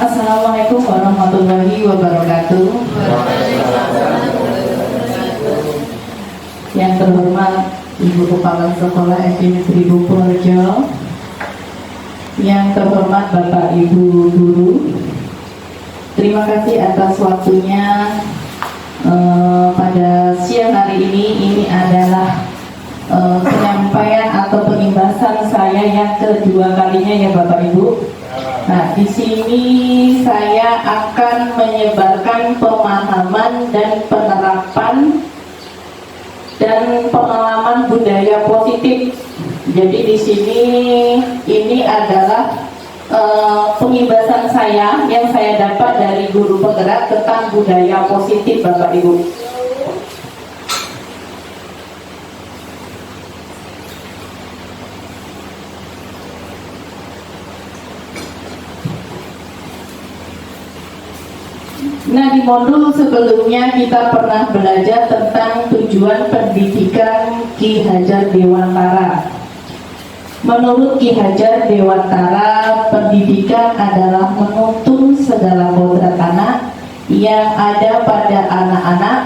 Assalamualaikum warahmatullahi wabarakatuh. Yang terhormat Ibu Kepala Sekolah SD Negeri Purworejo, yang terhormat Bapak Ibu Guru, terima kasih atas waktunya pada siang hari ini. Ini adalah penyampaian atau penimbasan saya yang kedua kalinya ya Bapak Ibu. Nah, di sini saya akan menyebarkan pemahaman dan penerapan dan pengalaman budaya positif. Jadi di sini ini adalah pengibasan saya yang saya dapat dari guru penggerak tentang budaya positif Bapak Ibu. Nah, di modul sebelumnya kita pernah belajar tentang tujuan pendidikan Ki Hajar Dewantara. Menurut Ki Hajar Dewantara, pendidikan adalah menuntun segala kodrat anak yang ada pada anak-anak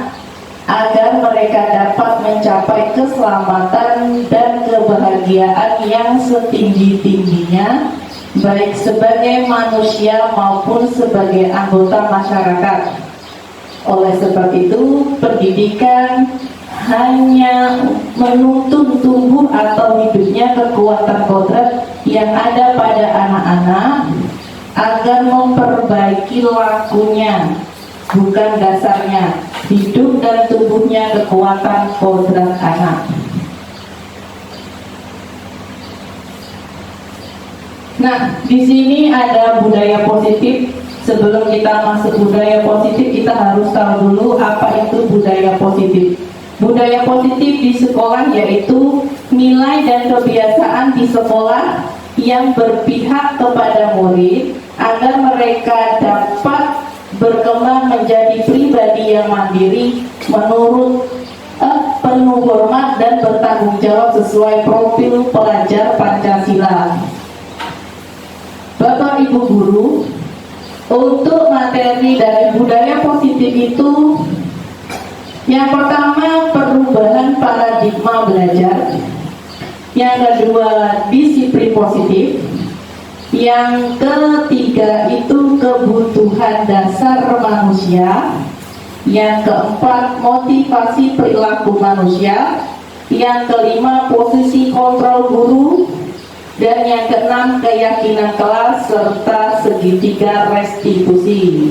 agar mereka dapat mencapai keselamatan dan kebahagiaan yang setinggi-tingginya, baik sebagai manusia maupun sebagai anggota masyarakat. Oleh sebab itu, pendidikan hanya menuntun tumbuh atau hidupnya kekuatan kodrat yang ada pada anak-anak agar memperbaiki lakunya, bukan dasarnya, hidup dan tumbuhnya kekuatan kodrat anak. Nah, di sini ada budaya positif. Sebelum kita masuk budaya positif, kita harus tahu dulu apa itu budaya positif. Budaya positif di sekolah yaitu nilai dan kebiasaan di sekolah yang berpihak kepada murid agar mereka dapat berkembang menjadi pribadi yang mandiri, menurut penuh hormat dan bertanggung jawab sesuai profil pelajar Pancasila. Bapak Ibu Guru, untuk materi dari budaya positif itu, yang pertama perubahan paradigma belajar, yang kedua disiplin positif, yang ketiga itu kebutuhan dasar manusia, yang keempat motivasi perilaku manusia, yang kelima posisi kontrol guru, dan yang keenam keyakinan kelas serta segitiga restitusi.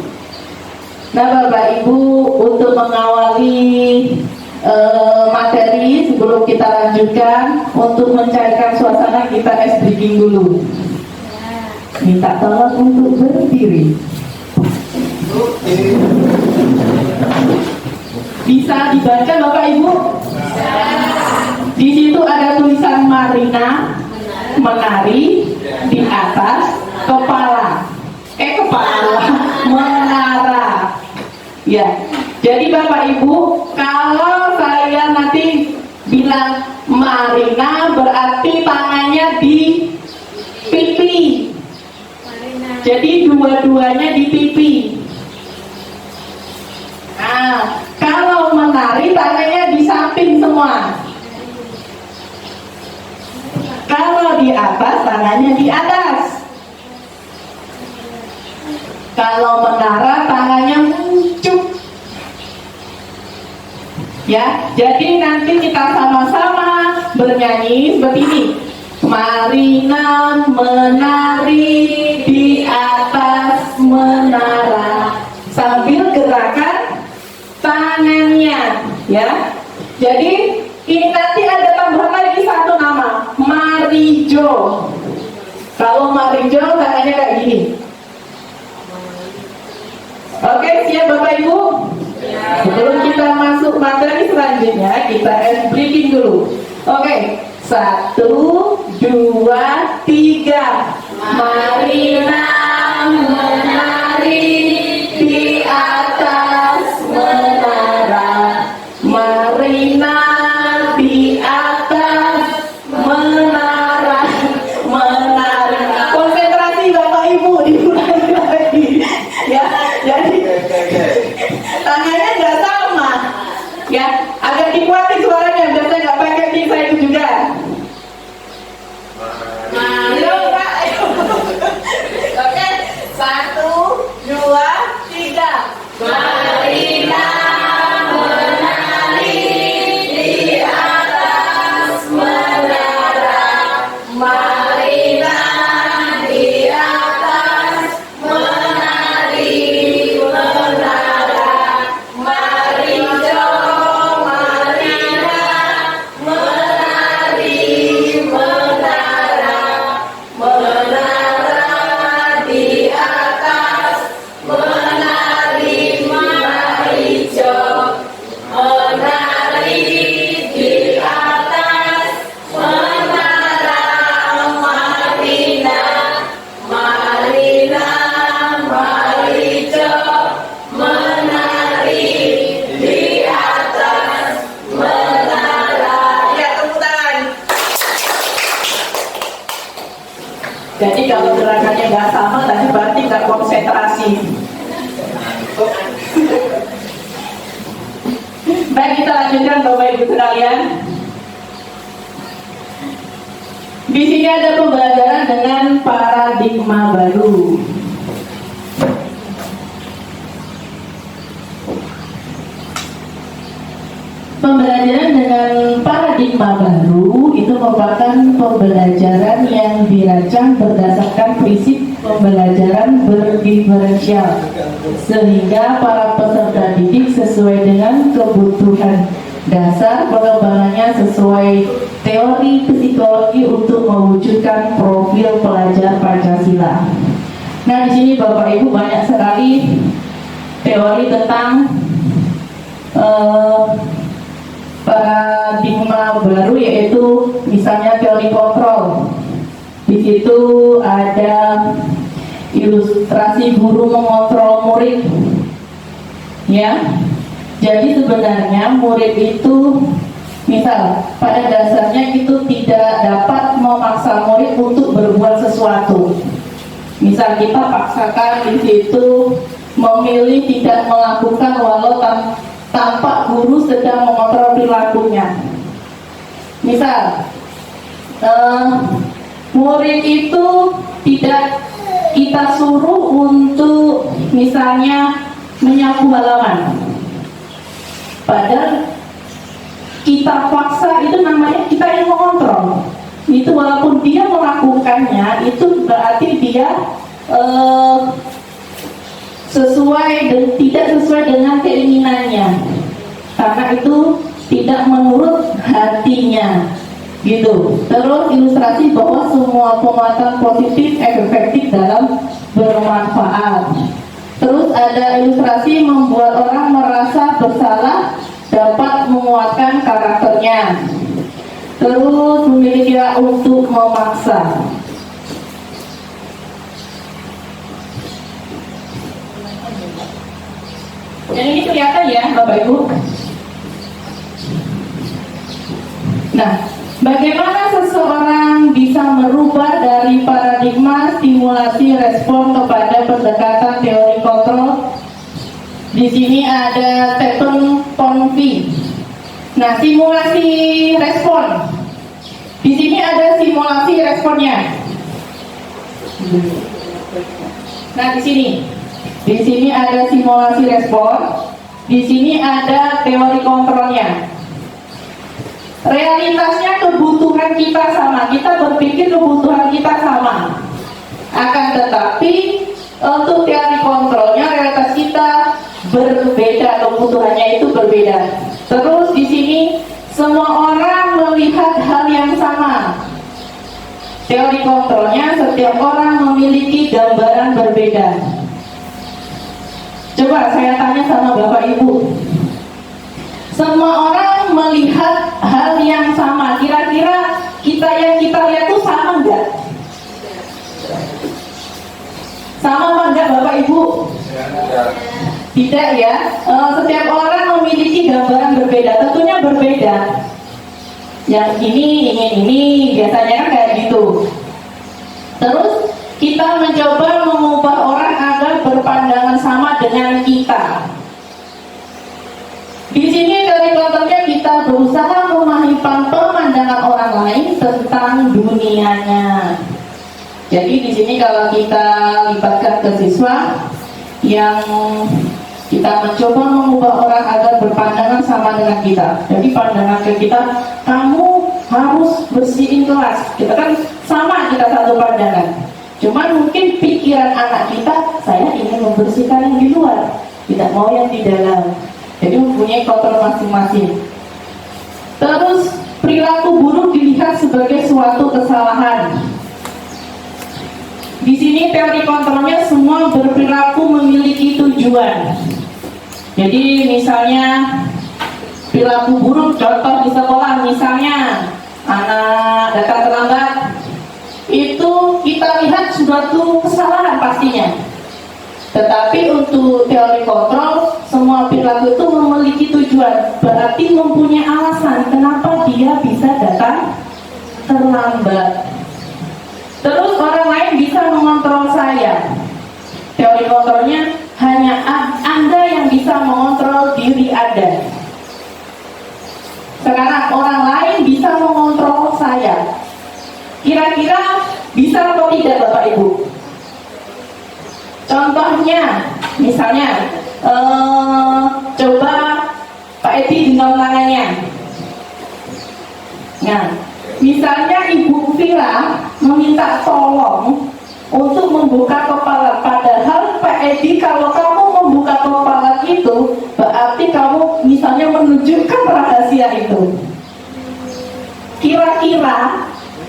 Nah Bapak Ibu, untuk mengawali materi sebelum kita lanjutkan, untuk mencairkan suasana kita ice breaking dulu. Minta tolong untuk berdiri. Bisa dibaca Bapak Ibu? Di situ ada tulisan Marina menari di atas kepala menara ya. Jadi Bapak Ibu, kalau saya nanti bilang Marina berarti tangannya di pipi, jadi dua-duanya di pipi. Nah, kalau menari tangannya di samping semua. Kalau di atas, tangannya di atas. Kalau menara, tangannya muncul. Ya, jadi nanti kita sama-sama bernyanyi seperti ini. Marina menari di atas menara, sambil gerakan tangannya. Ya, jadi ini nanti ada tambahan lagi satu nama, Marijo. Kalau Marijo tangannya kayak gini. Oke, siap Bapak Ibu? Sebelum kita masuk materi selanjutnya, kita ice breaking dulu. Oke, 1, 2, 3. Marina menari di atas menara. Marina di atas menara. Menari. Konsentrasi Bapak Ibu, diulangi lagi. Satu, dua, tiga. Marilah menari di atas menara. Marilah di atas menari menara. Mari jom, marilah menari menara. Menara di atas menari, mari jom menari di atas menara. Marilah, marilah, mari jom menari di atas menara. Ya, tepuk tangan. Jadi kalau gerakannya nggak sama tadi berarti nggak konsentrasi. Baik, kita lanjutkan Bapak Ibu sekalian. Di sini ada pembelajaran dengan paradigma baru. Pembelajaran dengan paradigma baru itu merupakan pembelajaran yang dirancang berdasarkan prinsip pembelajaran berdiferensial, sehingga para peserta didik sesuai dengan kebutuhan dasar pengembangannya sesuai teori psikologi untuk mewujudkan profil pelajar Pancasila. Nah, di sini Bapak Ibu banyak sekali teori tentang paradigma baru, yaitu misalnya teori kontrol. Di situ ada ilustrasi guru mengontrol murid. Ya. Jadi sebenarnya murid itu misal pada dasarnya itu tidak dapat memaksa murid untuk berbuat sesuatu. Misal kita paksakan di situ memilih tidak melakukan walau tampak guru sedang mengontrol perilakunya. Misal, murid itu tidak kita suruh untuk misalnya menyapu halaman. Padahal kita paksa, itu namanya kita yang mengontrol. Itu walaupun dia melakukannya, itu berarti dia sesuai dan tidak sesuai dengan keinginannya, karena itu tidak menurut hatinya, gitu. Terus ilustrasi bahwa semua penguatan positif efektif dalam bermanfaat. Terus ada ilustrasi membuat orang merasa bersalah dapat menguatkan karakternya. Terus memiliki hak untuk memaksa. Dan ini kelihatan ya Bapak Ibu. Nah, bagaimana seseorang bisa merubah dari paradigma stimulasi respon kepada pendekatan teori kontrol? Di sini ada Stephen Covey. Nah, simulasi respon. Di sini ada simulasi responnya. Nah, di sini. Di sini ada simulasi respon, di sini ada teori kontrolnya. Realitasnya kebutuhan kita sama, kita berpikir kebutuhan kita sama. Akan tetapi untuk teori kontrolnya realitas kita berbeda, kebutuhannya itu berbeda. Terus di sini semua orang melihat hal yang sama. Teori kontrolnya setiap orang memiliki gambaran berbeda. Coba saya tanya sama Bapak Ibu, semua orang melihat hal yang sama, kira-kira yang kita lihat itu sama enggak? Sama apa enggak Bapak Ibu? Tidak ya, setiap orang memiliki gambaran berbeda, tentunya berbeda. Yang ini ingin ini, biasanya kan kayak gitu. Terus kita mencoba mengubah orang agar berpandangan sama dengan kita. Di sini dari contohnya kita berusaha memahami pemandangan orang lain tentang dunianya. Jadi di sini kalau kita libatkan ke siswa yang kita mencoba mengubah orang agar berpandangan sama dengan kita. Jadi pandangan ke kita, kamu harus bersihin kelas. Kita kan sama, kita satu pandangan. Cuman mungkin pikiran anak kita, saya ingin membersihkan yang di luar, tidak mau yang di dalam. Jadi mempunyai kotor masing-masing. Terus perilaku buruk dilihat sebagai suatu kesalahan. Di sini teori kontrolnya semua berperilaku memiliki tujuan. Jadi misalnya perilaku buruk, contoh di sekolah, misalnya anak datang terlambat, itu kita lihat suatu kesalahan pastinya. Tetapi untuk teori kontrol, semua perilaku itu memiliki tujuan, berarti mempunyai alasan kenapa dia bisa datang terlambat. Terus orang lain bisa mengontrol saya. Teori kontrolnya hanya Anda yang bisa mengontrol diri Anda. Sekarang orang lain bisa mengontrol saya. Kira-kira bisa atau tidak Bapak Ibu? Contohnya, misalnya coba Pak Edi genggam tangannya. Nah, misalnya Ibu Vira meminta tolong untuk membuka kepala, padahal Pak Edi kalau kamu membuka kepala itu berarti kamu misalnya menunjukkan rahasia itu.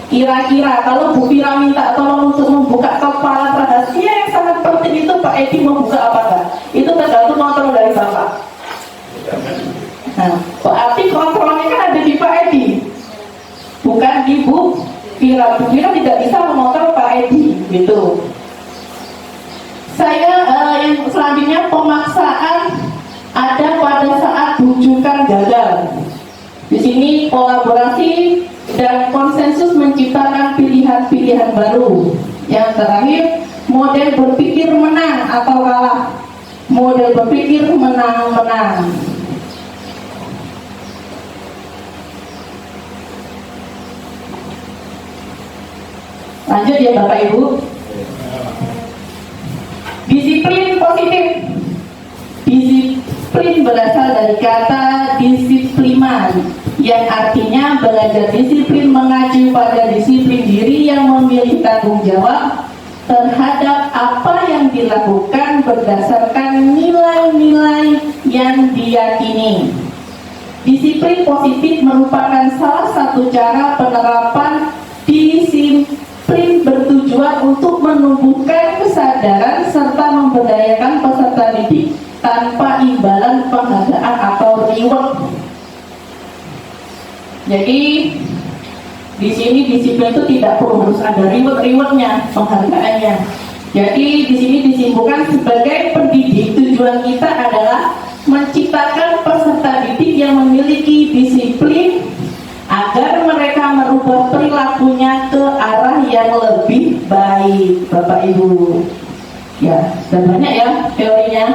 Kira-kira kalau Bu Vira minta tolong untuk membuka kepala rahasia yang sangat penting itu, Pak Edi membuka apa enggak? Itu tergantung kontrol dari Bapak. Nah, berarti kontrolnya kan ada di Pak Edi, bukan di Bu Vira. Bu Vira tidak bisa mengontrol Pak Edi, gitu. Saya yang selanjutnya, pemaksaan ada pada saat bujukan gagal. Di sini kolaborasi dan konsensus menciptakan pilihan-pilihan baru. Yang terakhir, model berpikir menang atau kalah. Model berpikir menang-menang. Lanjut ya Bapak Ibu. Disiplin positif. Disiplin berasal dari kata disiplinan, yang artinya belajar disiplin mengacu pada disiplin diri yang memilih tanggung jawab terhadap apa yang dilakukan berdasarkan nilai-nilai yang diyakini. Disiplin positif merupakan salah satu cara penerapan disiplin bertujuan untuk menumbuhkan kesadaran serta memberdayakan peserta didik tanpa imbalan penghargaan atau reward. Jadi di sini disiplin itu tidak perlu harus ada rewardnya, penghargaannya. Jadi di sini disimpulkan sebagai pendidik, tujuan kita adalah menciptakan peserta didik yang memiliki disiplin agar mereka merubah perilakunya ke arah yang lebih baik. Bapak Ibu, ya sudah banyak ya teorinya.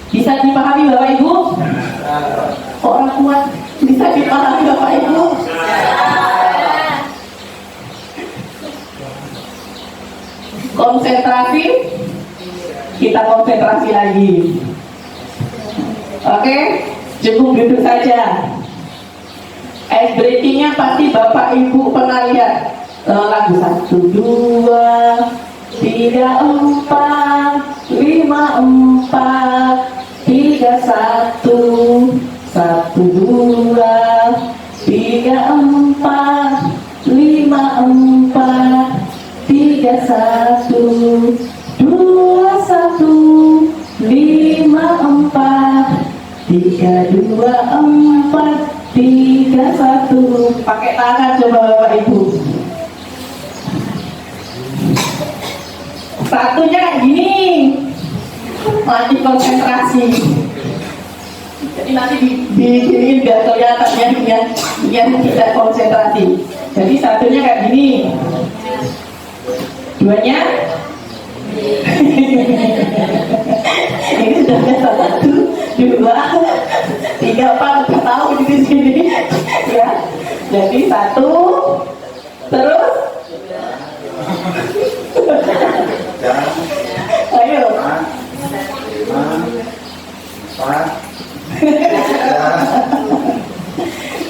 Bisa dipahami Bapak Ibu? Orang kuat bisa dipahami Bapak Ibu? Konsentrasi, kita konsentrasi lagi. Oke, cukup duduk saja. Ice breakingnya pasti Bapak Ibu pernah lihat lagu 1, 2, 3, 4, 5, 4, 3, 1, 1, 2, 3, 4, 5, 4, 3, 1, 2, 1, 5, 4, 3, 2, 4, 3, 1. Pakai tangan coba Bapak Ibu. Satunya kayak gini, masih konsentrasi. Jadi nanti di biar kelihatan yang tidak konsentrasi. Jadi satunya kayak gini, duanya ini sudah biasa 1, 2, 3, 4, udah tahu di sini ya. Jadi 1, terus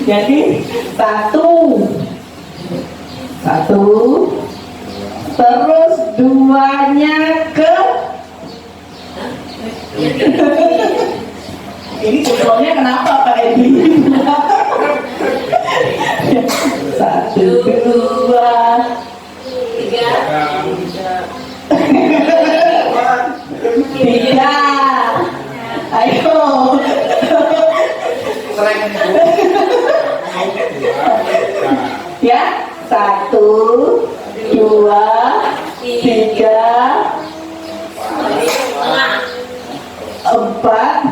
Jadi satu, terus duanya ke ini contohnya kenapa Pak Edi? Satu, dua, tiga. Ayo. Ya, satu, dua, tiga, empat,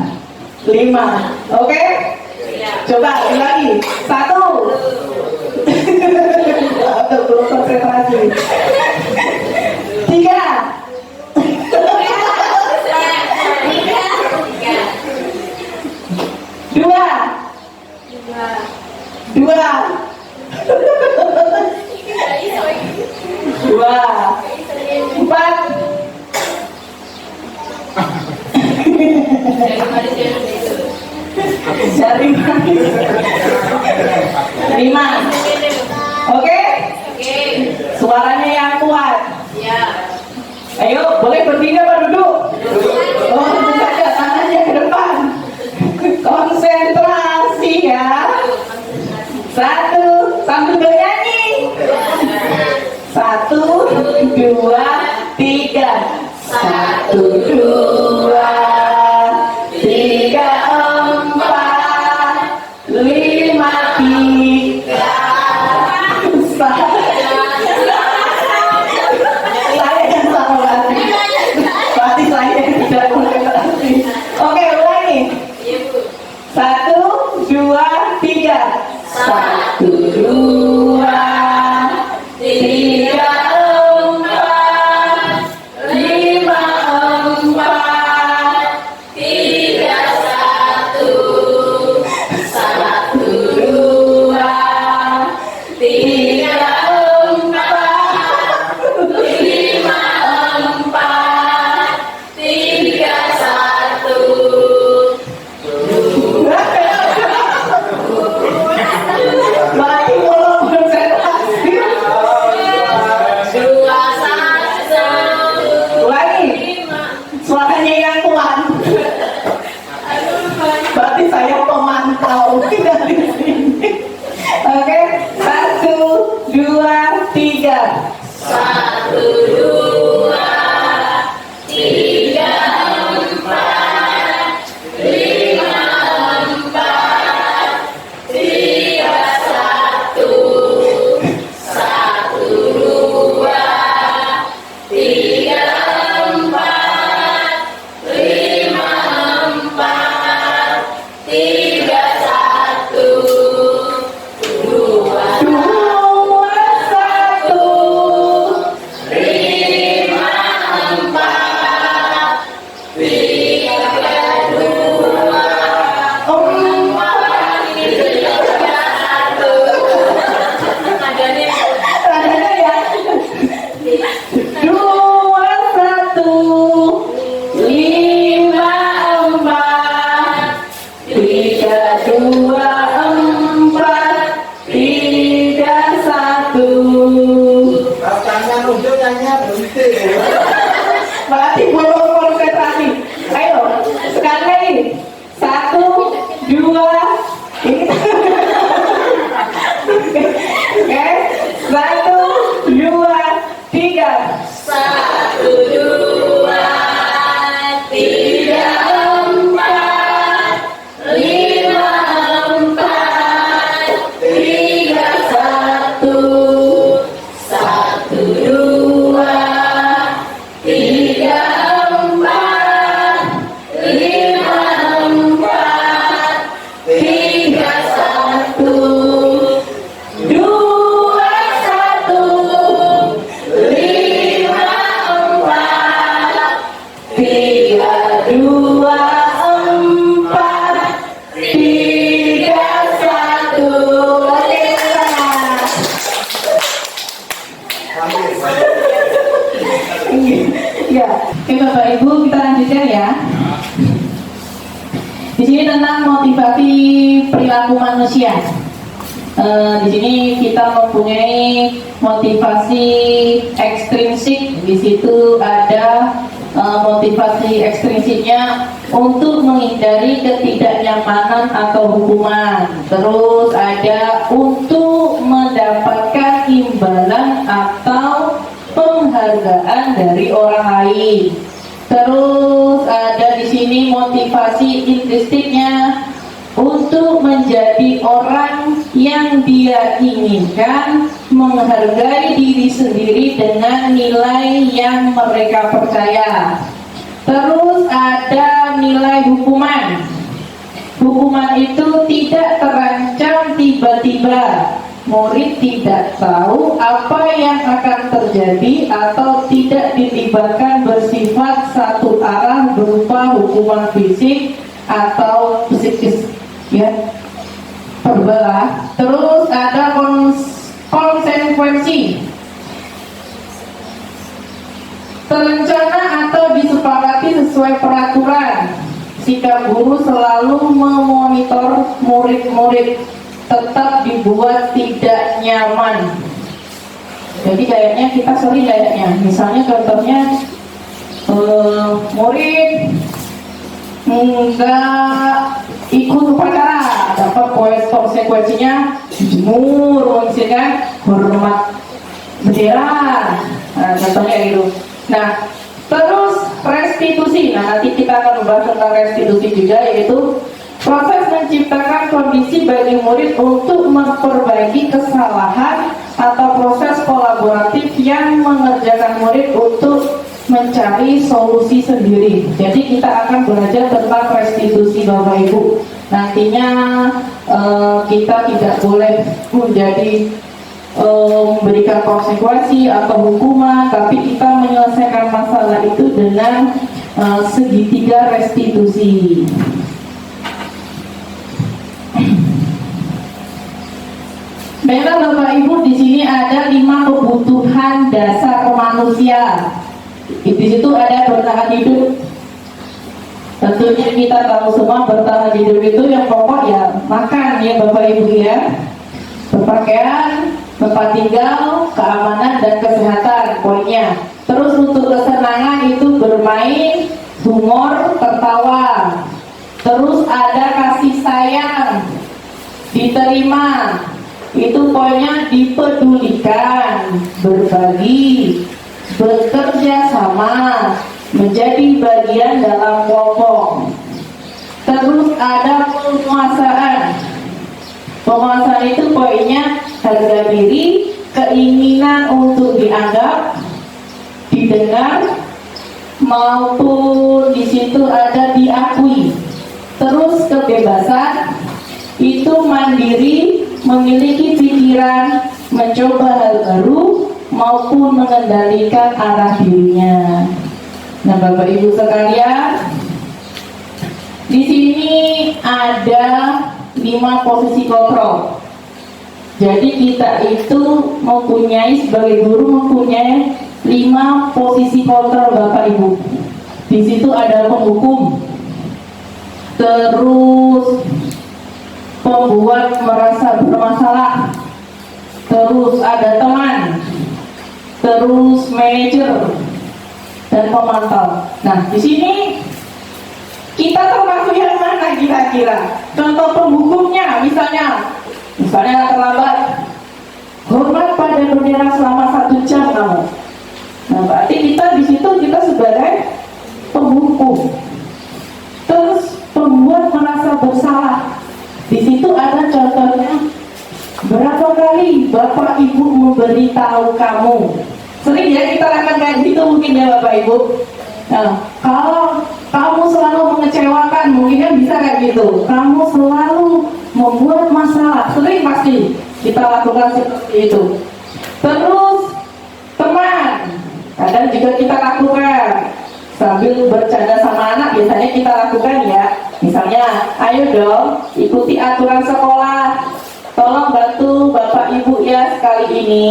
lima. Oke? Coba lagi. Satu. Belum konsentrasi. Tiga. Dua. Dua. Dua. Empat. Jari manis. Lima. Oke? Suaranya yang kuat. Ayo, boleh berdiri apa duduk? Oh, duduk saja, tangannya ke depan. Konsentrasi ya. Satu, sambil bernyanyi. Satu, dua, tiga. Satu, dua, tiga, empat, lima, tiga. Saya yang salah berarti saya yang tidak konsentrasi. Oke, ulangi. Satu, dua, tiga. Satu, dua, tiga, empat, lima, empat, tiga, satu, satu, dua, tiga, empat, lima, empat, tiga, satu. Baik, belum konsentrasi. Dua, satu. Ulangi. Suaranya yang kuat. Berarti saya pemantau dari sini. Oke, satu, dua, tiga. Satu, dua, tiga, empat, lima, empat, tiga, satu, satu, dua, tiga, empat, lima, empat, tiga, satu, dua, satu, lima, empat, tiga, dua, empat, tiga, satu. Nadanya ya. Dua, satu, lima, empat, tiga, dua, empat, tiga, satu. Tangan ujungnya berhenti. Berarti belum konsentrasi. Ayo, sekali lagi. Satu, dua, ini. Oke, satu, dua, tiga. Satu, dua, tiga, empat, lima, empat, tiga, satu, satu, dua, tiga, empat, lima, empat, tiga, satu, dua, satu, lima, empat, tiga, dua, empat, tiga, satu. Oke, ya, oke Bapak Ibu, kita lanjutkan ya. Di sini tentang motivasi perilaku manusia. Di sini kita mempunyai motivasi ekstrinsik. Di situ ada motivasi ekstrinsiknya untuk menghindari ketidaknyamanan atau hukuman. Terus ada untuk mendapatkan imbalan atau penghargaan dari orang lain. Terus ada di sini motivasi intrinstiknya untuk menjadi orang yang dia inginkan, menghargai diri sendiri dengan nilai yang mereka percaya. Terus ada nilai hukuman. Hukuman itu tidak terancam tiba-tiba. Murid tidak tahu apa yang akan terjadi atau tidak dilibatkan bersifat satu arah berupa hukuman fisik atau psikis, ya, perbelah. Terus ada konsekuensi. Terencana atau disepakati sesuai peraturan. Sikap guru selalu memonitor murid-murid tetap dibuat tidak nyaman. Jadi kayaknya kita sering kayaknya, misalnya contohnya murid nggak ikut upacara, dapat konsekuensinya jemur, misalkan hormat bendera, nah, contohnya gitu. Nah, terus restitusi. Nah, nanti kita akan membahas tentang restitusi juga, yaitu proses menciptakan kondisi bagi murid untuk memperbaiki kesalahan atau proses kolaboratif yang mengerjakan murid untuk mencari solusi sendiri. Jadi kita akan belajar tentang restitusi Bapak Ibu. Nantinya kita tidak boleh menjadi memberikan konsekuensi atau hukuman, tapi kita menyelesaikan masalah itu dengan segitiga restitusi. Memang Bapak Ibu, di sini ada 5 kebutuhan dasar manusia. Di situ ada bertahan hidup. Tentunya kita tahu semua bertahan hidup itu yang pokok ya makan, ya Bapak Ibu ya. Berpakaian, tempat tinggal, keamanan dan kesehatan poinnya. Terus untuk kesenangan itu bermain, humor, tertawa. Terus ada kasih sayang, diterima. Itu poinnya dipedulikan, berbagi, bekerja sama, menjadi bagian dalam kelompok. Terus ada penguasaan. Penguasaan itu poinnya harga diri, keinginan untuk dianggap, didengar, maupun di situ ada diakui. Terus kebebasan itu mandiri, memiliki pikiran, mencoba hal baru, maupun mengendalikan arah dirinya. Nah, Bapak Ibu sekalian, di sini ada 5 posisi kontrol. Jadi kita itu mempunyai, sebagai guru mempunyai 5 posisi kontrol Bapak Ibu. Di situ ada penghukum, terus pembuat merasa bermasalah, terus ada teman, terus manajer dan pemantau. Nah, di sini kita termasuk yang mana kira-kira? Contoh penghukumnya, misalnya terlambat, hormat pada bendera selama 1 jam kamu. Nah, berarti kita di situ kita sebagai penghukum. Terus pembuat merasa bersalah. Di situ ada contohnya, berapa kali Bapak Ibu memberitahu kamu. Sering ya kita akan kayak gitu mungkin ya Bapak Ibu. Nah, kalau kamu selalu mengecewakan, mungkin kan bisa kayak gitu. Kamu selalu membuat masalah, sering pasti kita lakukan seperti itu. Terus teman, kadang juga kita lakukan sambil bercanda sama anak, biasanya kita lakukan ya. Misalnya, ayo dong ikuti aturan sekolah, tolong bantu Bapak Ibu ya sekali ini.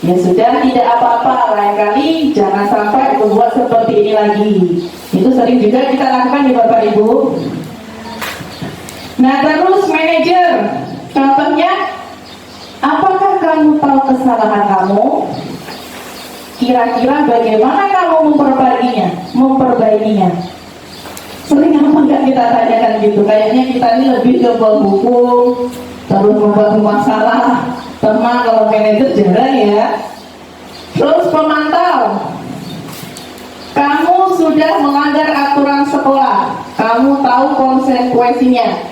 Ya sudah, tidak apa-apa, lain kali jangan sampai membuat seperti ini lagi. Itu sering juga kita lakukan ya Bapak Ibu. Nah, terus manajer, contohnya Apakah kamu tahu kesalahan kamu? Kira-kira bagaimana kamu memperbaikinya? Sering apa enggak kita tanyakan gitu? Kayaknya kita ini lebih ke penghukum, terus membuat masalah. Teman kalau manajer jarang ya. Terus pemantau. Kamu sudah melanggar aturan sekolah. Kamu tahu konsekuensinya.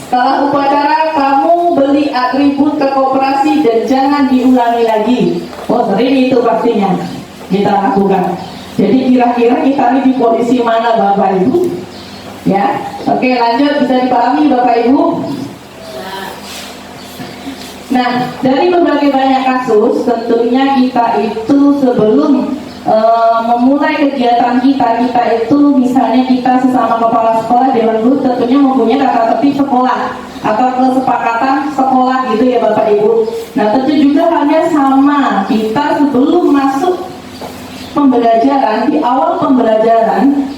Setelah upacara, kamu beli atribut ke koperasi dan jangan diulangi lagi. Oh, sering itu pastinya kita lakukan. Jadi kira-kira kita ini di posisi mana Bapak Ibu? Ya, oke, lanjut, bisa dipahami Bapak Ibu? Nah, dari berbagai banyak kasus, tentunya kita itu sebelum memulai kegiatan kita itu misalnya kita sesama kepala sekolah dewan guru tentunya mempunyai tata tertib sekolah atau kesepakatan sekolah gitu ya Bapak Ibu. Nah, tentu juga halnya sama, kita sebelum masuk pembelajaran, di awal pembelajaran,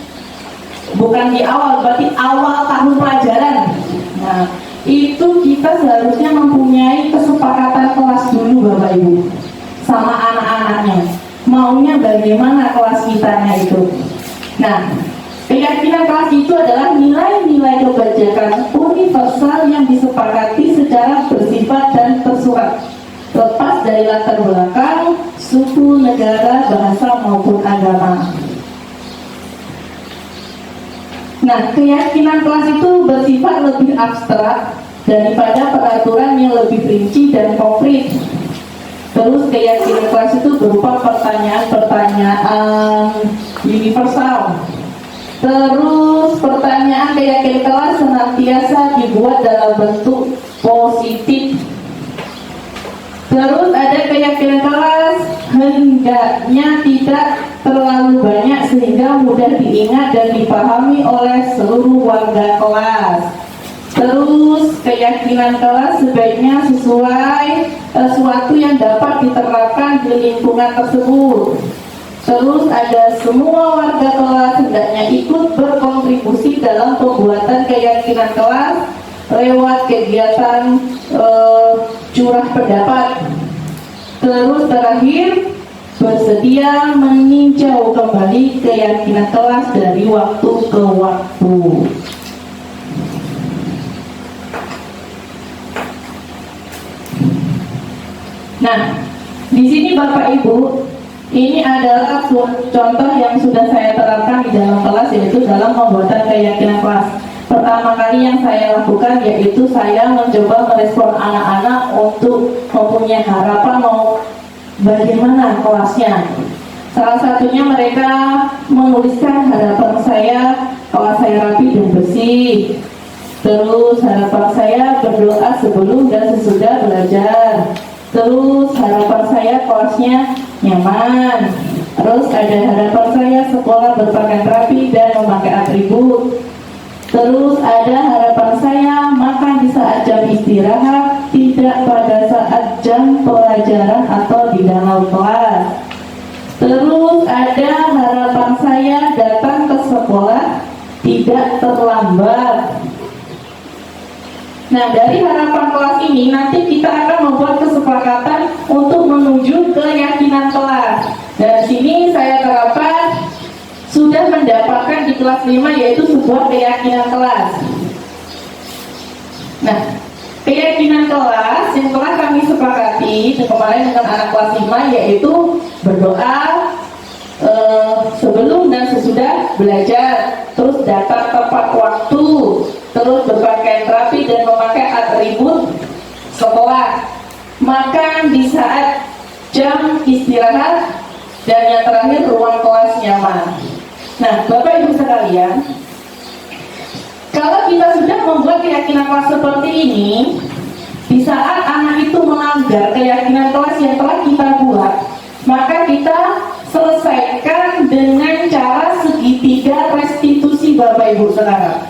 bukan di awal, berarti awal tahun pelajaran. Nah, itu kita seharusnya mempunyai kesepakatan kelas dulu Bapak Ibu sama anak-anaknya. Maunya bagaimana kelas kitanya itu. Nah, keyakinan kelas itu adalah nilai-nilai kebijakan universal yang disepakati secara bersifat dan tersurat, lepas dari latar belakang, suku, negara, bahasa maupun agama. Nah, keyakinan kelas itu bersifat lebih abstrak daripada peraturan yang lebih rinci dan konkret. Terus keyakinan kelas itu berupa pertanyaan-pertanyaan universal. Terus pertanyaan keyakinan kelas senantiasa dibuat dalam bentuk positif. Terus ada keyakinan kelas hendaknya tidak terlalu banyak sehingga mudah diingat dan dipahami oleh seluruh warga kelas. Terus keyakinan kelas sebaiknya sesuai sesuatu yang dapat diterapkan di lingkungan tersebut. Terus ada semua warga kelas hendaknya ikut berkontribusi dalam pembuatan keyakinan kelas lewat kegiatan curah pendapat. Terus terakhir bersedia meninjau kembali keyakinan kelas dari waktu ke waktu. Nah, di sini Bapak Ibu, ini adalah contoh yang sudah saya terapkan di dalam kelas, yaitu dalam pembuatan keyakinan kelas. Pertama kali yang saya lakukan yaitu saya mencoba merespon anak-anak untuk mempunyai harapan mau bagaimana kelasnya. Salah satunya mereka menuliskan harapan saya kelas saya rapi dan bersih. Terus harapan saya berdoa sebelum dan sesudah belajar. Terus harapan saya kelasnya nyaman. Terus ada harapan saya sekolah berpakaian rapi dan memakai atribut. Terus ada harapan saya makan di saat jam istirahat, tidak pada saat jam pelajaran atau di dalam kelas. Terus ada harapan saya datang ke sekolah tidak terlambat. Nah, dari harapan kelas ini nanti kita akan membuat kesepakatan untuk menuju keyakinan kelas. Dan sini saya terapkan sudah mendapatkan di kelas 5 yaitu sebuah keyakinan kelas. Nah, keyakinan kelas yang telah kami sepakati kemarin dengan anak kelas 5 yaitu berdoa sebelum dan sesudah belajar, terus datang tepat waktu, terus berpakaian rapi dan memakai atribut sekolah, makan di saat jam istirahat, dan yang terakhir ruang kelas nyaman. Nah, Bapak Ibu sekalian, kalau kita sudah membuat keyakinan kelas seperti ini, di saat anak itu melanggar keyakinan kelas yang telah kita buat, maka kita selesaikan dengan cara segitiga restitusi Bapak Ibu sekarang.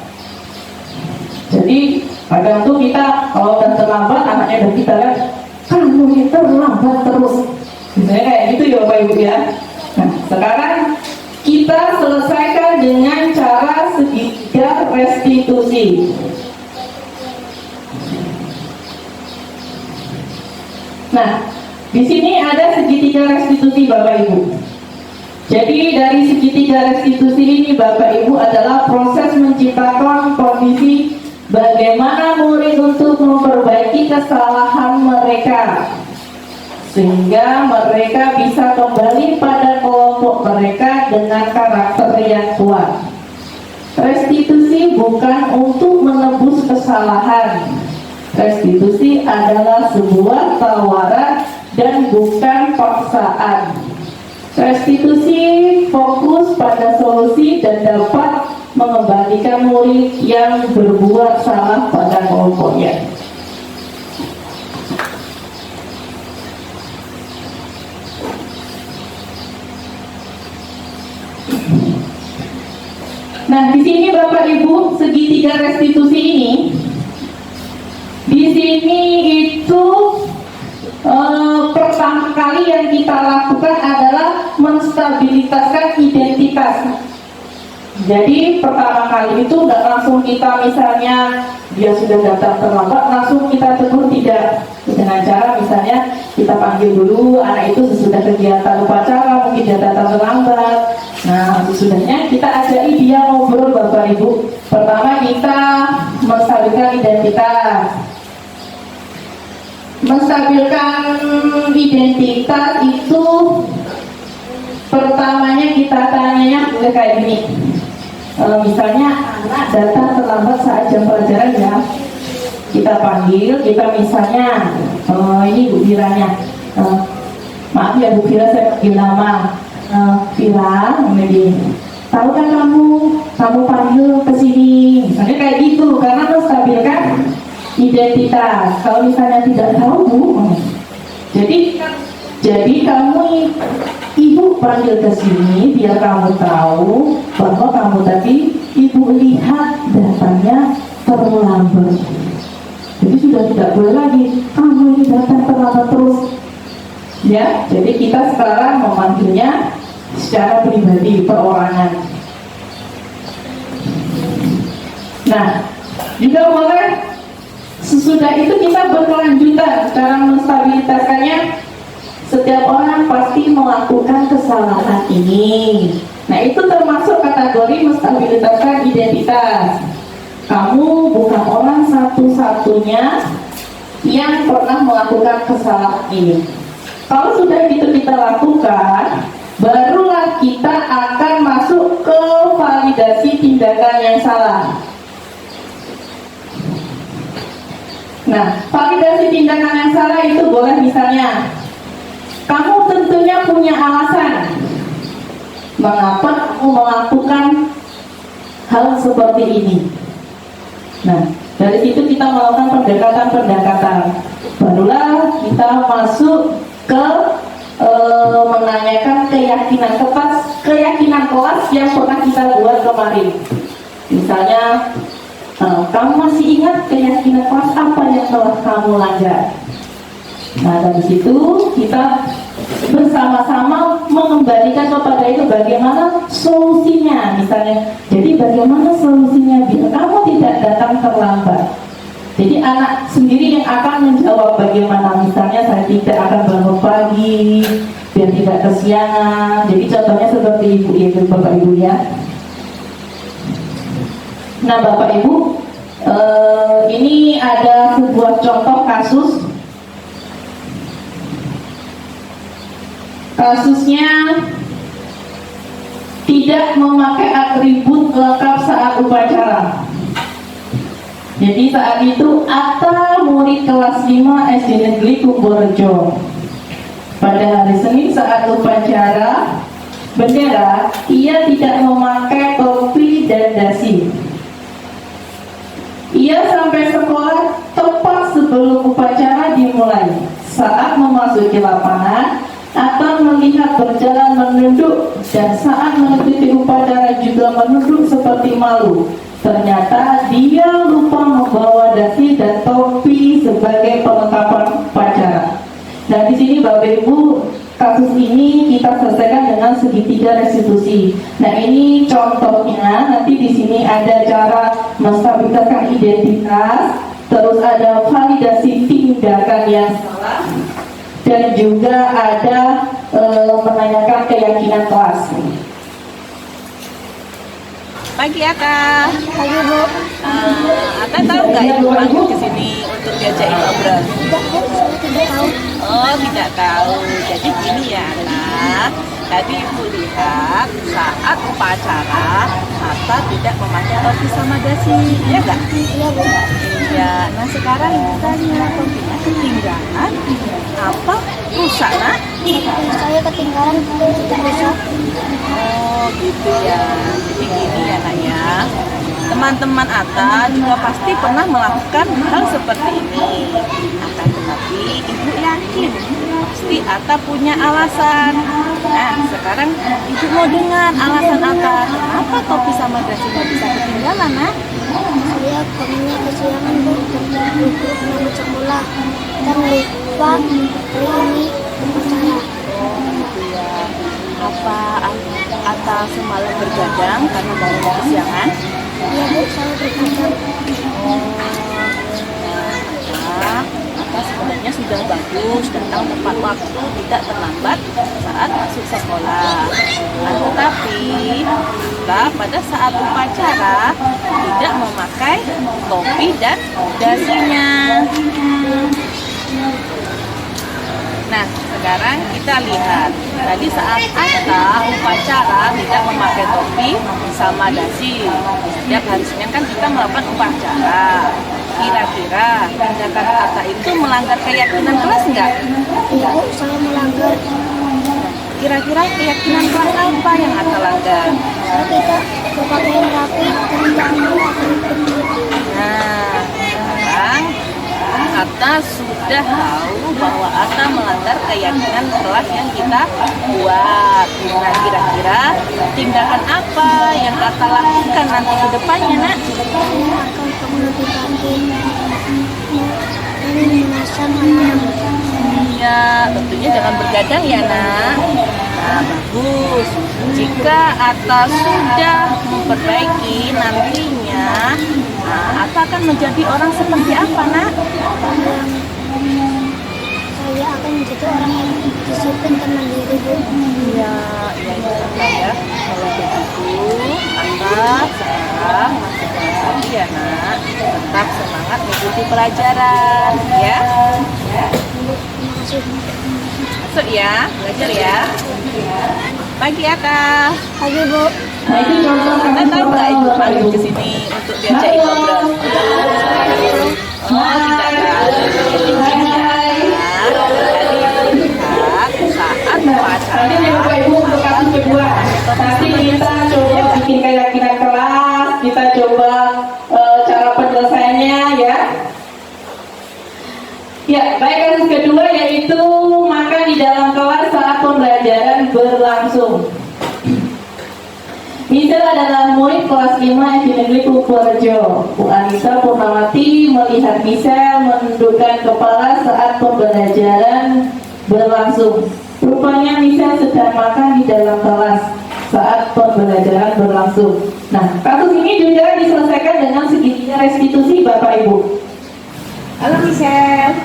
Jadi kadang tuh kita kalau udah terlambat anaknya udah kita lihat, kamu itu terlambat terus, misalnya kayak gitu ya Bapak Ibu ya. Nah, sekarang kita selesaikan dengan cara segitiga restitusi. Nah, di sini ada segitiga restitusi Bapak Ibu. Jadi dari segitiga restitusi ini Bapak Ibu adalah proses menciptakan kondisi bagaimana murid untuk memperbaiki kesalahan mereka sehingga mereka bisa kembali pada kelompok mereka dengan karakter yang kuat. Restitusi bukan untuk menebus kesalahan. Restitusi adalah sebuah tawaran dan bukan paksaan. Restitusi fokus pada solusi dan dapat mengembalikan murid yang berbuat salah pada kelompoknya. Nah, di sini Bapak Ibu, segitiga restitusi ini, di sini itu pertama kali yang kita lakukan adalah menstabilitaskan identitas. Jadi pertama kali itu nggak langsung kita misalnya dia sudah datang terlambat langsung kita tegur, tidak. Dengan cara misalnya kita panggil dulu anak itu sesudah kegiatan upacara, mungkin dia datang terlambat. Nah, sesudahnya kita ajari dia ngobrol Bapak Ibu. Pertama kita menstabilkan identitas. Menstabilkan identitas itu pertamanya kita tanyanya kayak gini. Misalnya anak datang terlambat saat jam pelajaran ya, kita panggil, kita misalnya ini Bu Firanya, maaf ya Bu Fira saya panggil nama, Fira, begini, tahu kan kamu panggil ke sini, misalnya kayak gitu, karena menstabilkan identitas. Kalau misalnya tidak tahu Bu, jadi kamu ibu panggil ke sini biar kamu tahu bahwa kamu tadi ibu lihat datanya terlambat. Jadi sudah tidak boleh lagi kamu ini datang terlambat terus. Ya, jadi kita sekarang memanggilnya secara pribadi, perorangan. Nah, juga boleh sesudah itu kita berkelanjutan cara menstabilitaskannya. Setiap orang pasti melakukan kesalahan ini. Nah, itu termasuk kategori menstabilitaskan identitas. Kamu bukan orang satu-satunya yang pernah melakukan kesalahan ini. Kalau sudah itu kita lakukan, barulah kita akan masuk ke validasi tindakan yang salah. Nah, validasi tindakan yang salah itu boleh misalnya kamu tentunya punya alasan mengapa kamu melakukan hal seperti ini. Nah, dari situ kita melakukan pendekatan-pendekatan. Barulah kita masuk ke menanyakan keyakinan kelas yang pernah kita buat kemarin. Misalnya, kamu masih ingat keyakinan kelas apa yang telah kamu langgar? Nah, dari situ kita bersama-sama mengembalikan kepada itu bagaimana solusinya misalnya. Jadi bagaimana solusinya biar kamu tidak datang terlambat. Jadi anak sendiri yang akan menjawab bagaimana, misalnya saya tidak akan bangun pagi biar tidak kesiangan. Jadi contohnya seperti ibu ya, Bapak Ibu ya. Nah Bapak Ibu, ini ada sebuah contoh kasusnya tidak memakai atribut lengkap saat upacara. Jadi saat itu Atta murid kelas 5 SD Negeri Kumborejo. Pada hari Senin saat upacara bendera, ia tidak memakai topi dan dasi. Ia sampai sekolah tepat sebelum upacara dimulai. Saat memasuki lapangan, Atta melihat berjalan menunduk dan saat mengikuti upacara juga menunduk seperti malu. Ternyata dia lupa membawa dasi dan topi sebagai perlengkapan upacara. Nah di sini Bapak Ibu, kasus ini kita selesaikan dengan segitiga restitusi. Nah ini contohnya, nanti di sini ada cara menstabilisasi identitas, terus ada validasi tindakan yang salah, dan juga ada menanyakan keyakinan kelas. Pagi Ata. Pagi Bu. Ata tahu nggak ibu panggil ke sini untuk diajak ngobrol? Tidak Bu, saya tidak tahu. Oh tidak tahu. Jadi gini ya Ata. Tadi ibu lihat saat upacara Ata tidak memakai topi sama dasi, ya nggak? Iya Bu. Iya. Nah sekarang ibu tanya topinya ketinggalan apa rusak nak? Saya ketinggalan tidak bisa. Oh gitu ya. Jadi gini ya nak ya. Teman-teman Ata juga pasti pernah melakukan hal seperti ini. Akan tetapi ibu yakin pasti Ata punya alasan. Nah sekarang ibu mau dengar alasan Ata. Kenapa topi sama dasinya bisa ketinggalan nak? Saya bangunnya kesiangan Bu, terlalu berangkat sekolah dan lupa hari ini upacara. Oh gitu ya. Apa Ata semalam bergadang karena bangun kesiangan? Iya Bu, saya bergadang. Maka sebenarnya sudah bagus datang tepat waktu, tidak terlambat saat masuk sekolah. Tetapi jika pada saat upacara tidak memakai topi dan dasinya. Nah, sekarang kita lihat. Tadi saat Ata upacara tidak memakai topi sama dasi. Setiap hari Senin kan kita melakukan upacara. Kira-kira tindakan Ata itu melanggar keyakinan kelas enggak? Iya Bu, saya melanggar. Kira-kira keyakinan kelas apa yang Ata langgar? Saya tidak berpakaian rapi dan tidak memakai topi. Nah, sekarang Ata sudah tahu bahwa Ata melanggar keyakinan kelas yang kita buat. Nah, kira-kira tindakan apa yang Ata lakukan nanti ke depannya, nak? Saya akan bangun lebih pagi dan memasang alarm. Iya, tentunya jangan bergadang ya, nak. Nah, bagus. Jika Ata sudah memperbaiki nantinya, nah, Ata akan menjadi orang seperti apa, nak? Saya akan menjadi orang yang disiplin dan mandiri Bu. Iya, iya itu kan ya. Kalau begitu, Ata sekarang masih kelas 1 ya, nak. Tetap semangat mengikuti pelajaran, ya. Terima kasih. Masuk ya, belajar ya. Pagi Ata. Pagi Bu. Nah itu contoh Ata tahu nggak ibu panggil ke sini untuk diajak ngobrol? Oh, tidak tahu. Jadi gini ya. Tadi ibu lihat saat upacara. Nanti nih Bapak Ibu untuk kasus kedua. Nanti kita coba bikin keyakinan kelas, kita coba cara penyelesaiannya ya. Ya, baik kasus kedua yaitu makan di dalam kelas saat pembelajaran berlangsung. Misal adalah murid kelas 5 SD Negeri Purworejo. Bu Anissa Purnawati melihat Misal menundukkan kepala saat pembelajaran berlangsung. Rupanya Misal sedang makan di dalam kelas saat pembelajaran berlangsung. Nah, kasus ini juga diselesaikan dengan segitiga restitusi Bapak Ibu. Halo Michelle.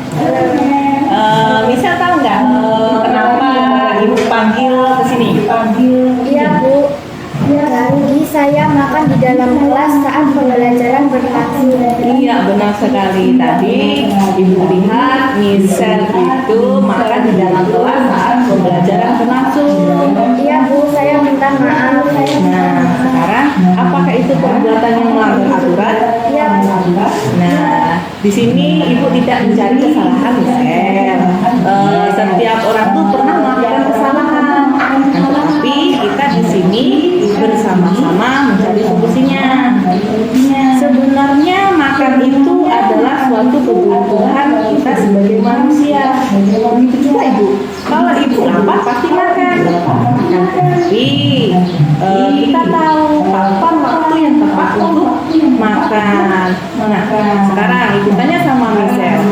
Michelle tahu nggak kenapa ibu panggil ke sini? Iya Bu. Tadi saya makan di dalam kelas saat pembelajaran berlangsung. Iya benar sekali. Tadi ibu lihat Michelle itu makan di dalam kelas saat pembelajaran berlangsung. Iya Bu, saya minta maaf. Nah sekarang apakah itu perbuatan yang melanggar aturan? Iya Bu. Nah di sini ibu tidak mencari kesalahan Michelle. Setiap orang tuh pernah melakukan kesalahan. Tetapi kita di sini bersama-sama mencari solusinya. Sebenarnya makan itu adalah suatu kebutuhan kita sebagai manusia. Begitu juga ibu. Kalau ibu lapar pasti makan. Tapi kita tahu kapan waktu yang tepat untuk makan. Nah, sekarang ibu tanya sama Michelle.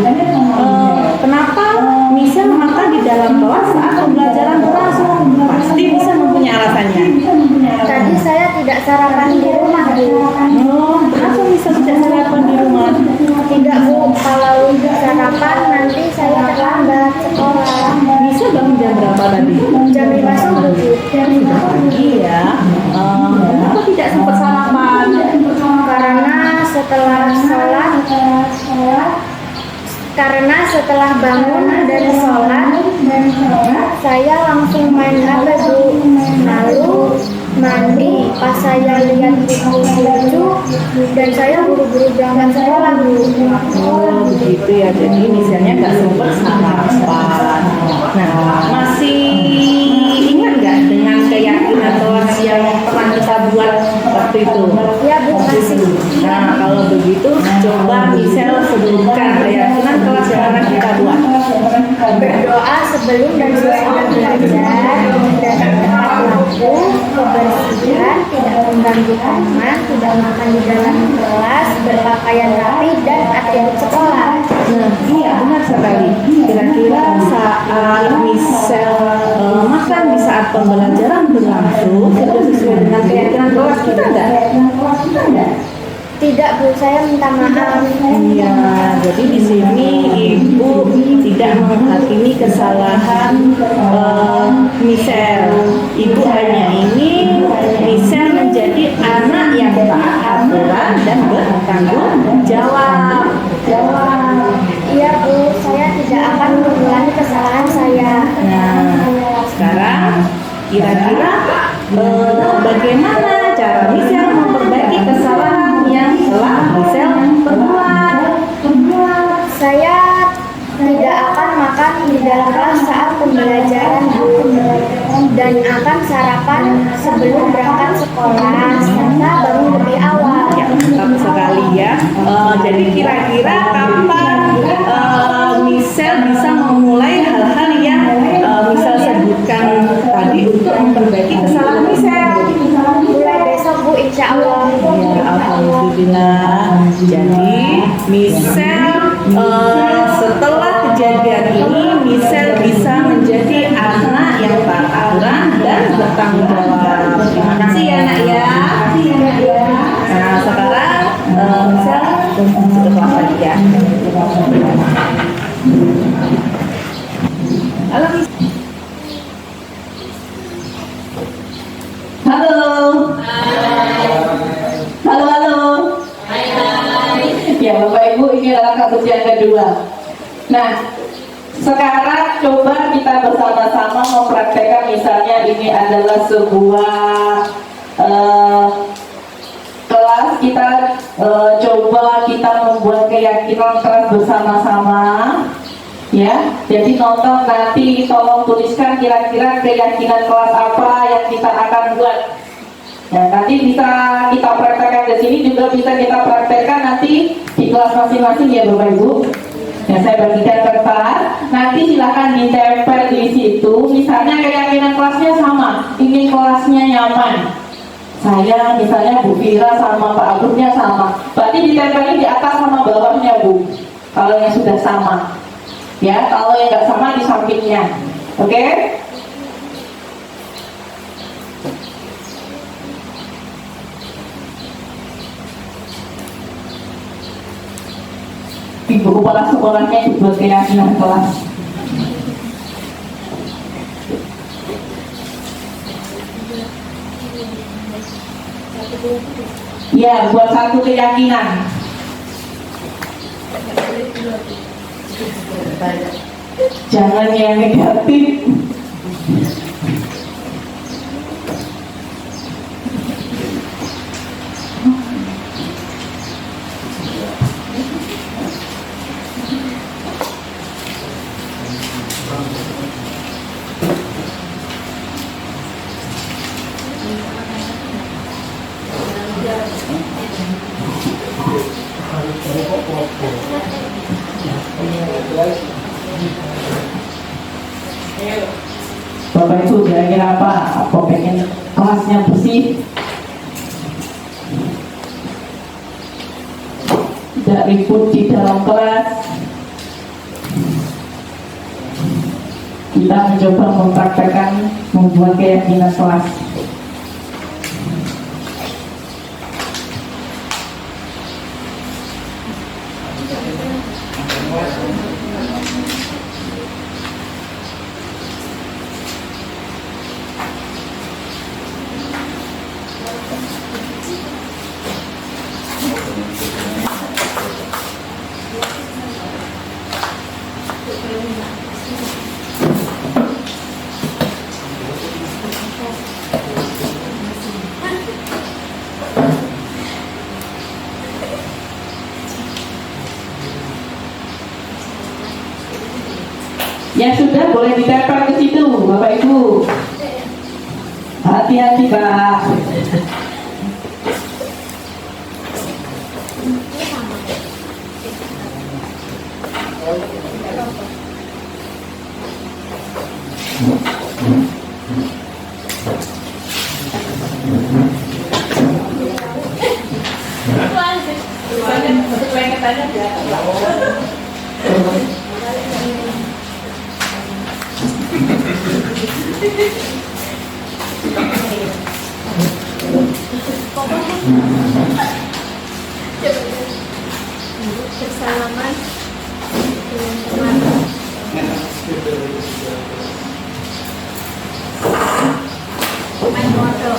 Kenapa Michelle makan di dalam kelas saat pembelajaran berlangsung? Pasti bisa mempunyai alasannya. Tadi saya tidak sarapan di rumah Bu. Kenapa bisa tidak sarapan di rumah? Tidak Bu, kalau sarapan nanti saya terlambat sekolah. Karena setelah bangun dan sholat, saya langsung main HP Bu. Lalu mandi. Pas saya lihat pukul 7 dan saya buru-buru berangkat sekolah Bu. Oh begitu ya, jadi misalnya nggak sempat sarapan. Nah, masih ingat nggak dengan keyakinan kelas yang pernah kita buat waktu itu? Ya Bu, masih. Nah, kalau begitu coba Michelle sebutkan keyakinan kelas yang pernah kita buat. Berdoa sebelum dan sesudah belajar, tidak tepat waktu, kebersihan, tidak mengganggu teman, tidak makan di dalam kelas, berpakaian rapi, dan atribut sekolah. Nah, iya benar sekali. Kira-kira saat Michelle makan di saat pembelajaran berlangsung sudah sesuai dengan keyakinan kelas kita enggak? Tidak Bu, saya minta maaf. Iya, jadi di sini ibu tidak menghakimi kesalahan Michelle. Ibu hanya ingin Michelle menjadi anak yang taat aturan dan bertanggung jawab. Iya Bu, saya tidak akan mengulangi kesalahan saya. Nah, sekarang kira-kira bagaimana cara Michelle memperbaiki kesalahan yang telah Michelle perbuat? Saya tidak akan makan di dalam kelas saat pembelajaran Bu, dan akan sarapan sebelum berangkat sekolah serta bangun lebih awal. Ya, mantap sekali ya. Jadi kira-kira kapan Michelle bisa memulai hal-hal yang Michelle sebutkan tadi untuk memperbaiki kesalahan Michelle? Mulai besok Bu, insya Allah. Ya, alhamdulillah. Jadi Michelle setelah kejadian ini Michelle bisa menjadi anak yang taat aturan dan bertanggung jawab. Terima kasih ya nak ya. Nah sekarang Michelle masuk ke kelas lagi ya. Halo Miss. Halo. Halo. Ya Bapak Ibu, ini adalah kasus yang kedua. Nah, sekarang coba kita bersama-sama mempraktekkan, misalnya ini adalah sebuah kelas, kita coba kita membuat keyakinan kelas bersama-sama. Ya, jadi nonton nanti tolong tuliskan kira-kira keyakinan kelas apa yang kita akan buat. Nah, nanti bisa kita praktekkan di sini, juga bisa kita praktekkan nanti di kelas masing-masing ya Bapak Ibu. Ya, saya bagikan kertas, nanti silakan ditempel di situ. Misalnya keyakinan kelasnya sama, ingin kelasnya nyaman. Saya misalnya Bu Fira sama Pak Abudnya sama, berarti ditempelin di atas sama bawahnya Bu. Kalau yang sudah sama, ya. Kalau yang nggak sama di sampingnya, oke? Di buku kepala sekolahnya dibuat keyakinan kelas. Ya, buat satu keyakinan. Jangan yang negatif. Bapak Ibu kira-kira apa pengen kelasnya bersih, tidak ribut di dalam kelas. Kita mencoba mempraktekkan membuat keyakinan kelas. Yang sudah boleh ditempel ke situ, Bapak Ibu. Hati-hati, Pak. Bersalaman teman-teman. Main foto.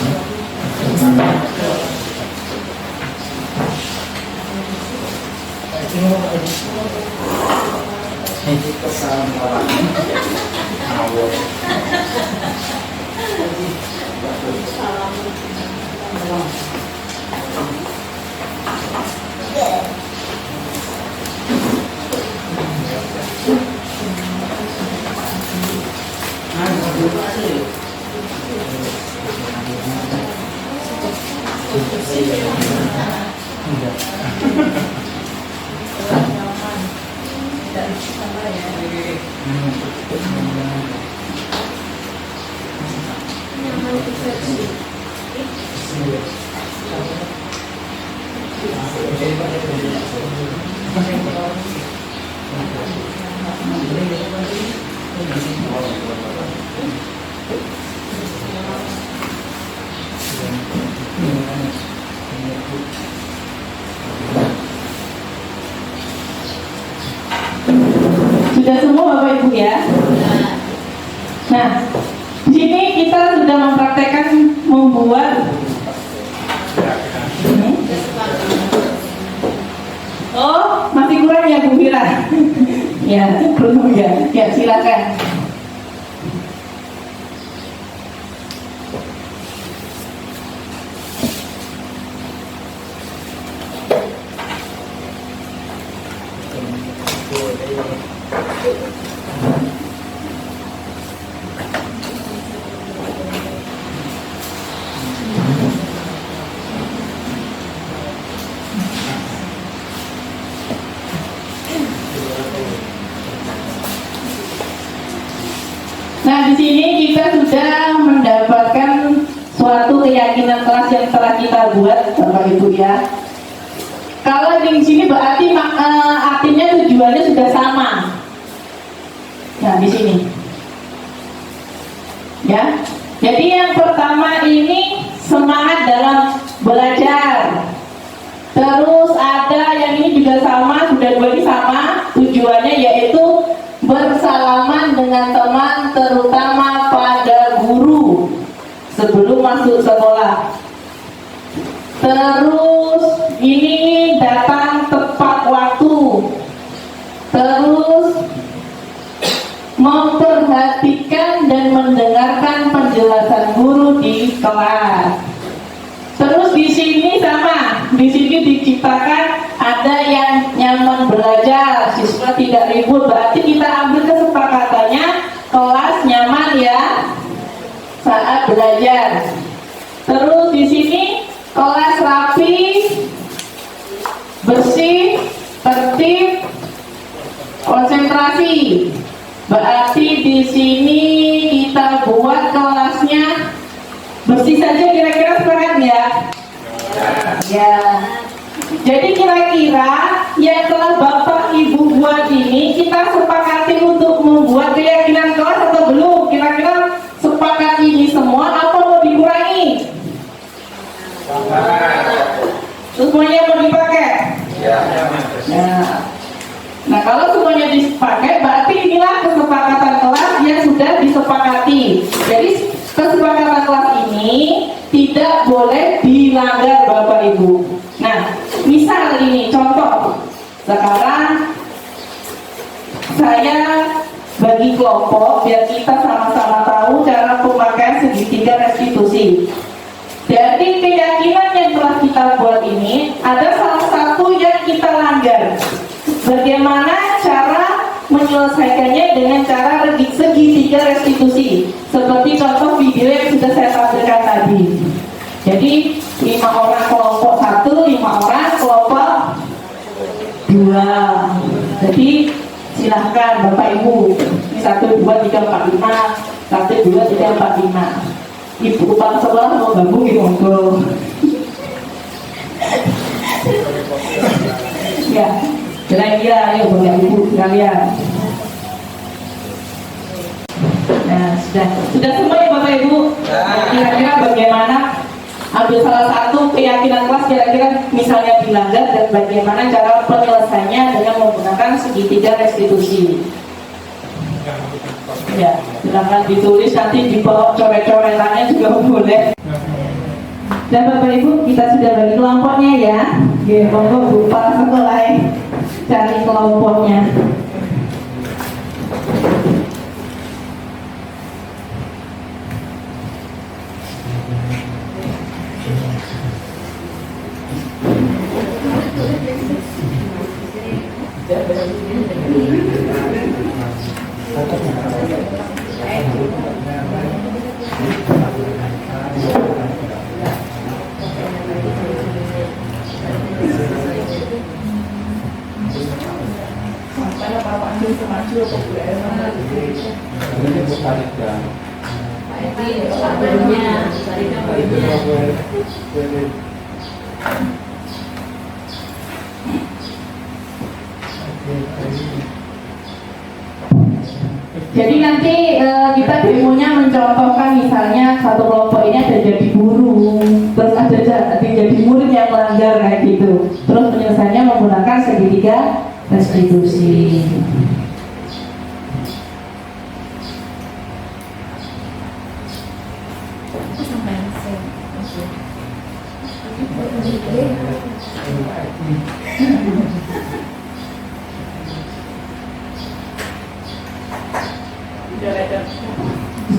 Sudah semua Bapak Ibu ya. Nah, di sini kita sudah mempraktekkan membuat. Oh, masih kurang ya Bu Mira? Ya, belum ya. Ya, silakan. Nah, di sini kita sudah mendapatkan suatu keyakinan kelas yang telah kita buat, Bapak Ibu ya. Kalau di sini berarti artinya tujuannya sudah sama. Nah, di sini. Ya. Jadi yang pertama ini semangat dalam belajar. Terus ada yang ini juga sama, sudah dua ini sama, tujuannya yaitu bersalaman dengan teman, terutama pada guru sebelum masuk sekolah. Terus ini datang tepat waktu. Terus memperhatikan dan mendengarkan penjelasan guru di kelas. Terus di sini sama, di sini diciptakan ada yang nyaman belajar, siswa tidak ribut. Berarti kita ambil kesepakatannya kelas nyaman ya saat belajar. Terus di sini kelas rapi, bersih, tertib, konsentrasi. Berarti di sini kita buat kelasnya bersih saja, kira-kira sepakat ya? Ya. Jadi kira-kira yang telah Bapak Ibu buat ini kita sepakati untuk membuat keyakinan kelas atau belum? Kira-kira sepakat ini semua apa mau dikurangi? Semuanya mau dipakai? Ya. Nah, kalau semuanya dipakai, berarti inilah kesepakatan kelas yang sudah disepakati. Jadi kesepakatan kelas ini tidak boleh dilanggar Bapak Ibu. Nah, misal ini contoh. Sekarang saya bagi kelompok biar kita sama-sama tahu cara pemakaian segitiga restitusi. Jadi keyakinan yang telah kita buat ini ada salah satu yang kita langgar. Bagaimana cara menyelesaikannya dengan cara kelompok 2. Jadi silahkan Bapak Ibu, ini 1, 2, 3, 4, 5, 1, 2, 3, 4, 5. Ibu kepala sekolah mau gabung gitu monggo. Ya, kira-kira ayo Bapak Ibu sekalian. Nah, sudah semua ya Bapak Ibu. Kira-kira bagaimana ambil salah satu keyakinan kelas kira-kira misalnya dilanggar dan bagaimana cara penyelesaiannya dengan menggunakan segitiga restitusi. Ya, silahkan ditulis nanti di bawah coret-coretannya juga boleh. Dan Bapak Ibu kita sudah bagi kelompoknya ya. Oke, monggo Bu kepala sekolah cari kelompoknya. Jadi nanti kita demonya mencontohkan misalnya satu kelompok ini ada jadi guru, terus ada jadi murid yang melanggar kayak gitu. Terus penyelesaiannya menggunakan segitiga restitusi.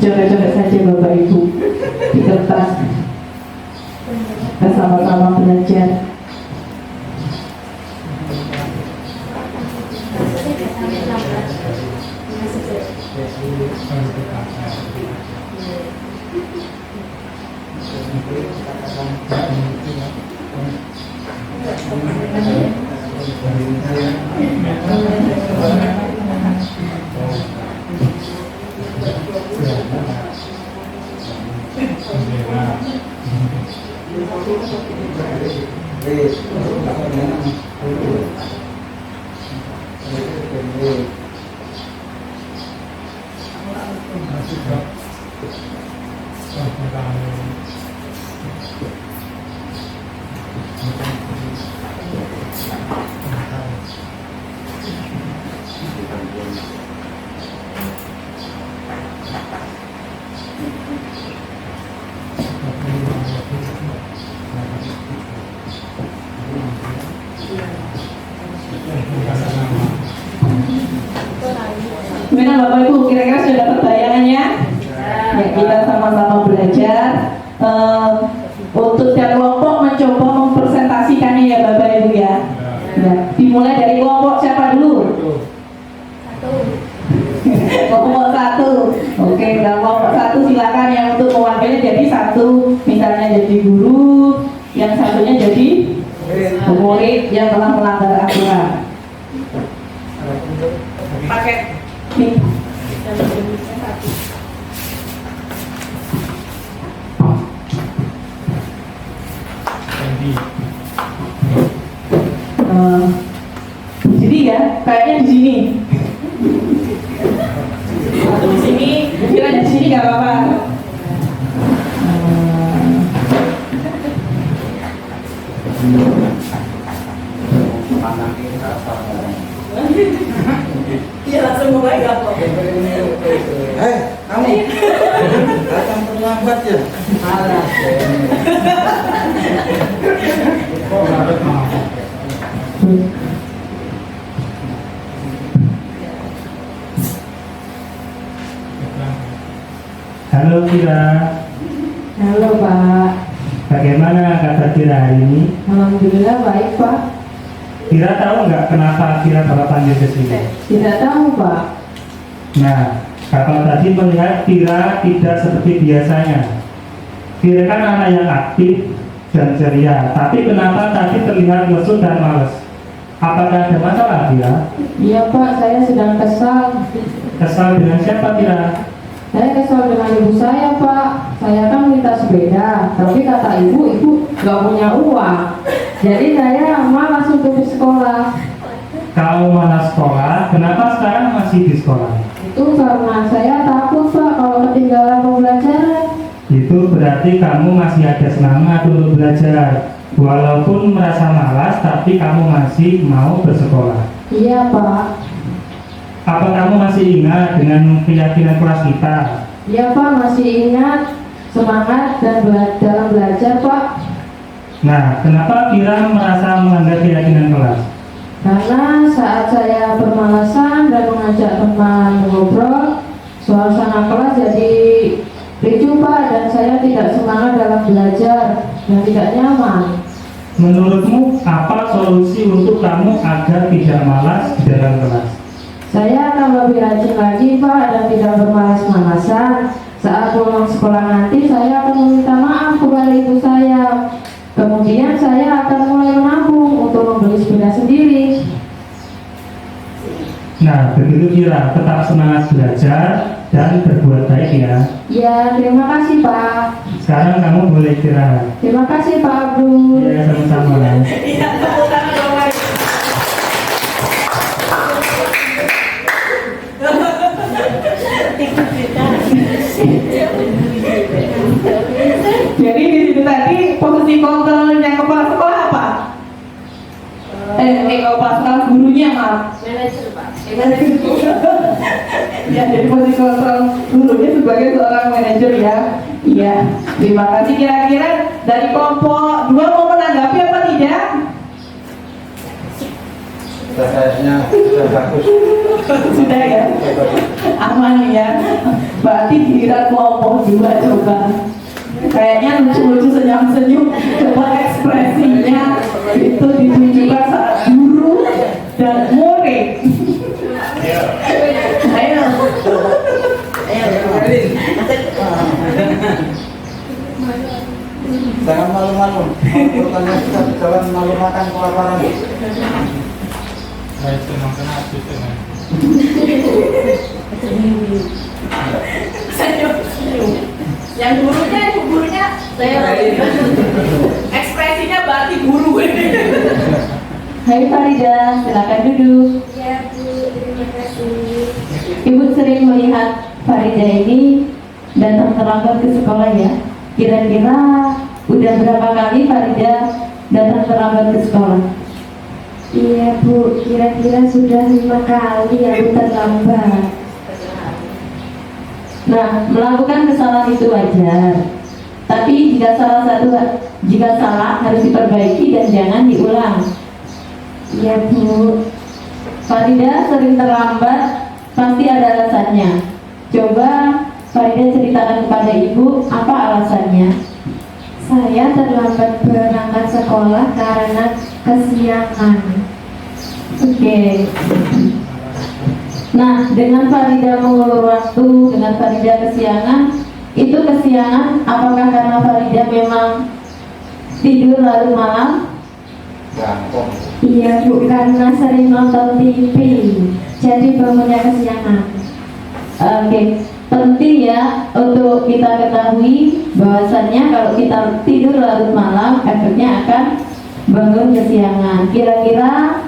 Coret-coret saja Bapak Ibu di kertas. Kita sama-sama belajar. Gimana Bapak Ibu, kira-kira sudah dapat bayangannya? Ya, kita sama-sama belajar. Untuk setiap kelompok mencoba mempresentasikannya ya Bapak Ibu ya. Ya, dimulai dari kelompok siapa dulu? Kelompok 1. Oke, kelompok 1 silakan yang untuk mewakili jadi 1 misalnya jadi guru, yang satunya jadi murid yang telah melanggar aturan. Pakai di sini ya, kayaknya di sini. Atau di sini, kira di sini nggak apa-apa. Iya langsung mulai gampang. Kamu datang terlambat ya? Malas. Halo Kira. Halo Pak. Bagaimana kabar Kira hari ini? Alhamdulillah baik Pak. Kira tahu nggak kenapa Kira Bapak panggil ke sini? Tidak tahu Pak. Nah, Bapak tadi melihat Kira tidak seperti biasanya. Kira kan anak yang aktif, dan ceria. Tapi kenapa tadi terlihat lesu dan malas? Apakah ada masalah dia? Iya Pak, saya sedang kesal. Kesal dengan siapa Tira? Saya kesal dengan ibu saya Pak. Saya kan minta sepeda, tapi kata ibu nggak punya uang. Jadi saya malas untuk sekolah. Kau malas sekolah, kenapa sekarang masih di sekolah? Itu karena saya takut Pak kalau ketinggalan pembelajaran. Itu berarti kamu masih ada semangat untuk belajar. Walaupun merasa malas, tapi kamu masih mau bersekolah. Iya Pak. Apa kamu masih ingat dengan keyakinan kelas kita? Iya Pak, masih ingat semangat dan dalam belajar Pak. Nah, kenapa Kira merasa melanggar keyakinan kelas? Karena saat saya bermalasan dan mengajak teman ngobrol, suasana kelas jadi ricuh Pak, dan saya tidak semangat dalam belajar dan tidak nyaman. Menurutmu, apa solusi untuk kamu agar tidak malas di dalam kelas? Saya akan lebih rajin lagi Pak dan tidak bermalas-malasan. Saat pulang sekolah nanti saya akan meminta maaf kepada ibu saya. Kemudian saya akan mulai menabung untuk membeli sepeda sendiri. Nah, begitu Kira, tetap semangat belajar dan berbuat baik ya. Ya, terima kasih Pak. Sekarang kamu boleh istirahat. Terima kasih Pak Abdul. Ya, sama-sama. Jadi di situ tadi posisi kontrolnya kepala sekolah apa? Kepala sekolah gurunya maaf. Manajer Pak. Ya, jadi posisi kontrol gurunya sebagai seorang manajer ya. Iya, terima kasih. Kira-kira dari kelompok 2 mau menanggapi apa tidak? Sudah kayaknya sudah bagus. Sudah ya, aman ya. Berarti kira kelompok 2 coba. Kayaknya lucu-lucu senyum-senyum. Coba ekspresinya itu ditunjukkan saat guru dan murid. Ayo. Jangan malu-malu. Pertanyaan kita jalan malu-makan kelaparan. Yang gurunya saya ekspresinya berarti guru. Hai Farida, silakan duduk. Ya Bu, terima kasih. Ibu sering melihat Farida ini datang terlambat ke sekolah ya. Kira-kira udah berapa kali Farida datang terlambat ke sekolah? Iya Bu, kira-kira sudah 5 kali aku terlambat. Nah, melakukan kesalahan itu wajar. Tapi jika salah harus diperbaiki dan jangan diulang. Iya Bu. Farida sering terlambat, pasti ada alasannya. Coba Farida ceritakan kepada ibu apa alasannya. Saya terlambat berangkat sekolah karena kesiangan. Oke. Nah, dengan Farida mengulur waktu, dengan Farida kesiangan, itu kesiangan apakah karena Farida memang tidur larut malam? Gampang. Iya Bu, karena sering nonton TV, jadi bangunnya kesiangan. Oke, penting ya untuk kita ketahui bahwasannya kalau kita tidur larut malam, efeknya akan bangun kesiangan. Kira-kira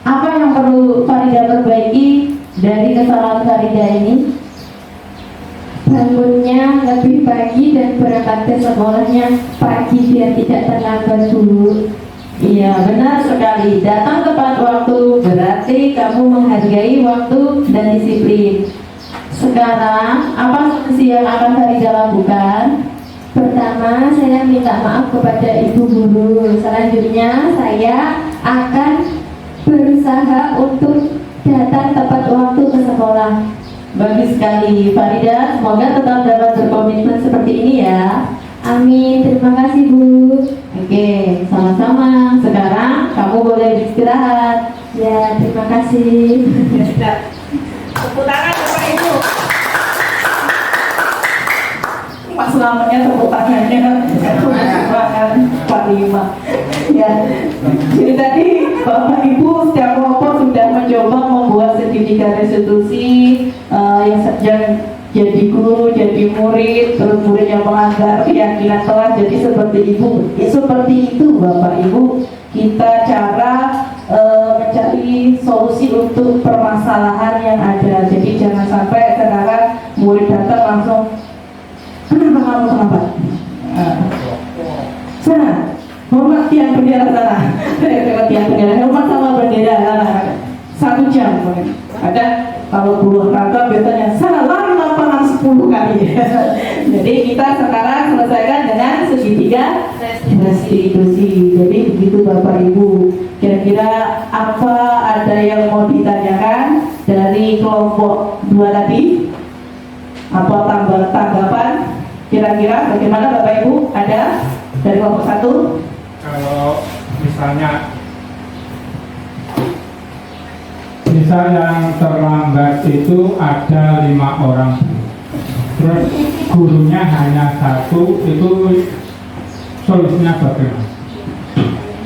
apa yang perlu Farida perbaiki dari kesalahan Farida ini? Bangunnya lebih pagi dan berangkat ke sekolahnya pagi biar tidak terlambat dulu. Iya, benar sekali. Datang tepat waktu berarti kamu menghargai waktu dan disiplin. Sekarang, apa solusi yang akan Farida lakukan? Pertama, saya minta maaf kepada ibu guru. Selanjutnya, saya akan berusaha untuk datang tepat waktu ke sekolah. Bagus sekali, Farida. Semoga tetap dapat berkomitmen seperti ini ya. Amin, terima kasih Bu. Oke, sama-sama. Sekarang kamu boleh beristirahat. Ya, terima kasih. Tepuk tangan Bapak Ibu. Mas selamatnya tepuk tangannya semangat 45 ya. Jadi tadi Bapak Ibu setiap kelompok sudah mencoba membuat sertifikat restitusi yang jadi guru, jadi murid, terus murid yang melanggar keyakinan kelas. Jadi seperti itu Bapak Ibu, kita cara mencari solusi untuk permasalahan yang ada. Jadi jangan sampai sekarang murid datang langsung kenapa kamu terlambat? Sana, hormat tiang bendera sana. Tiang bendera, hormat sama bendera sana. 1 jam ada. Kalau puluhan rangka biasanya sana lari lapangan 10 kali. Jadi kita sekarang selesaikan dengan segitiga restitusi. Jadi begitu Bapak Ibu. Kira-kira apa ada yang mau ditanyakan dari kelompok 2 tadi? Apa tanggapan? Kira-kira bagaimana Bapak Ibu? Ada dari kelompok 1? Kalau misalnya misal yang terlambat itu ada 5 orang, terus gurunya hanya 1, itu solusinya bagaimana?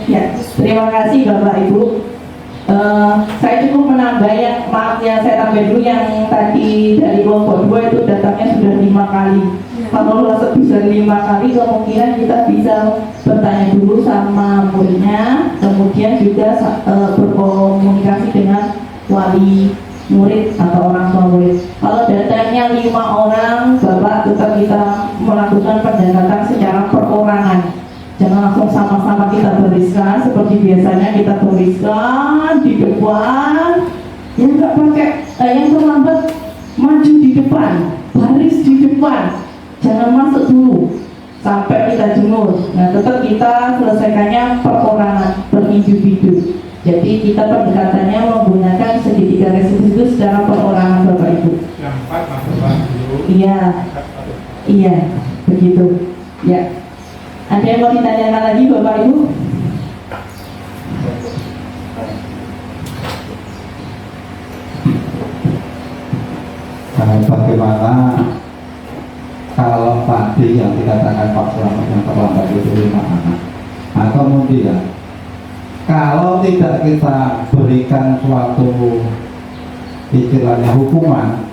Ya, terima kasih Bapak Ibu. Saya cukup menambah saya tambah dulu yang tadi dari kelompok 2 itu datangnya sudah 5 kali. Kalau bisa 5 kali, kemungkinan kita bisa bertanya dulu sama muridnya, kemudian juga berkomunikasi dengan wali murid atau orang tua murid. Kalau datanya 5 orang, Bapak tetap kita melakukan pendekatan secara perorangan. Jangan langsung sama-sama kita bariskan seperti biasanya kita bariskan di depan. Yang nggak pakai, yang terlambat maju di depan, baris di depan. Jangan masuk dulu sampai kita jemur. Nah, tetap kita selesaikannya perorangan, per individu. Jadi kita pendekatannya menggunakan segitiga restitusi itu secara perorangan Bapak Ibu. Yang 4 masuk dulu. Iya, begitu. Ya. Ada yang mau ditanyakan lagi Bapak Ibu? Bagaimana kalau tadi yang dikatakan Pak Selamat yang terlambat itu 5 anak? Nah kemudian kalau tidak kita berikan suatu istilahnya hukuman,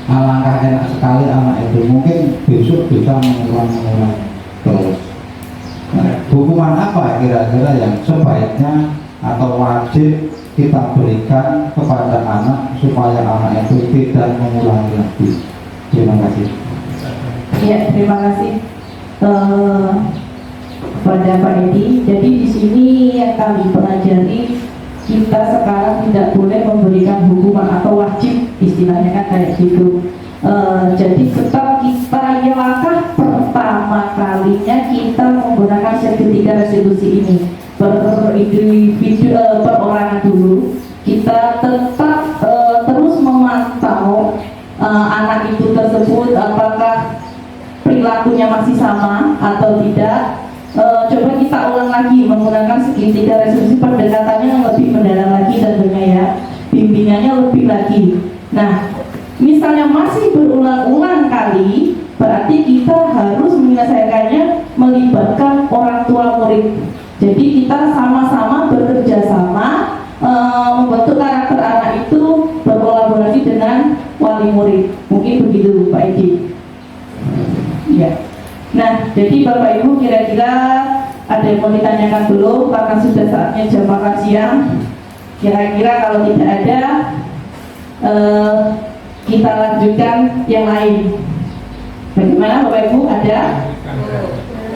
alangkah enak sekali anak itu mungkin besok bisa mengulang terus. Nah, hukuman apa kira-kira yang sebaiknya atau wajib kita berikan kepada anak supaya anak itu tidak mengulangi lagi? Terima kasih. Ya, terima kasih pada Pak Edi. Jadi di sini yang kami pelajari, kita sekarang tidak boleh memberikan hukuman atau wajib, istilahnya kan kayak gitu. Jadi tetap kita yang langkah pertama kalinya kita menggunakan segitiga restitusi ini per individu, perorangan dulu. Kita tetap terus memantau anak itu tersebut apakah perilakunya masih sama atau tidak. Coba kita ulang lagi menggunakan segitiga restitusi, pendekatannya yang lebih mendalam lagi tentunya ya, bimbingannya lebih lagi. Nah, misalnya masih berulang-ulang kali, berarti kita harus menyelesaikannya melibatkan orang tua murid. Jadi kita sama-sama bekerja sama membentuk karakter anak itu, berkolaborasi dengan wali murid. Mungkin begitu Pak Edi. Ya. Nah, jadi Bapak Ibu kira-kira ada yang mau ditanyakan belum? Karena sudah saatnya jam makan siang. Kira-kira kalau tidak ada, kita lanjutkan yang lain. Bagaimana Bapak Ibu? Ada?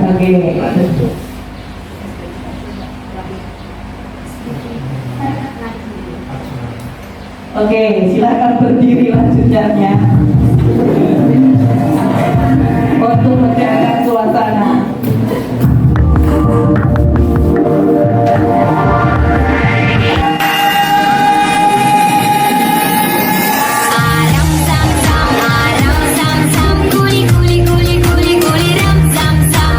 Oke. Oke, silakan berdiri lanjutnya untuk menjaga suasana. Guli guli guli guli guli ram sam sam.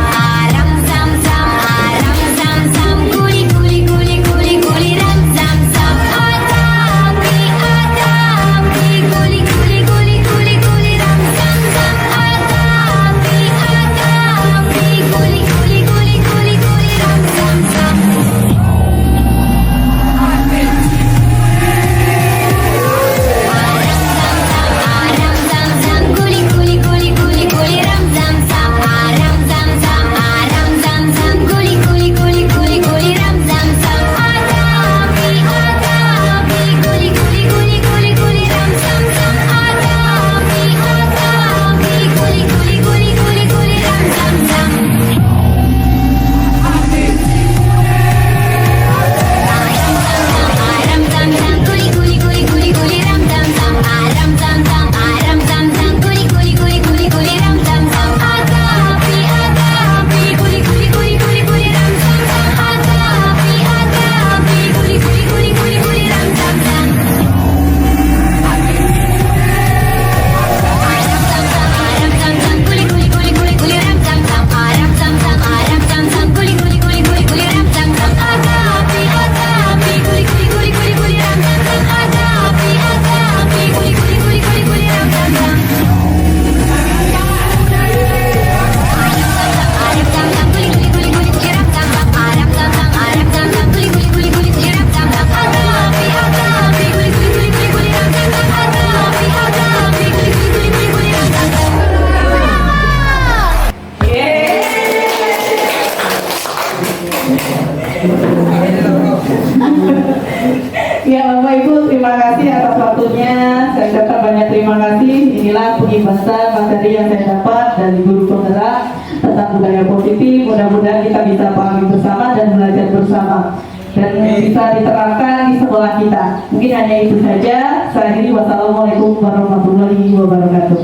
Ya Bapak Ibu, terima kasih atas waktunya. Saya ucapkan banyak terima kasih. Inilah pengibasan materi yang saya dapat dari guru penggerak tentang budaya positif. Mudah-mudahan kita bisa pahami bersama dan belajar bersama dan bisa diterapkan di sekolah kita. Mungkin hanya itu saja. Saya akhiri. Wassalamualaikum warahmatullahi wabarakatuh.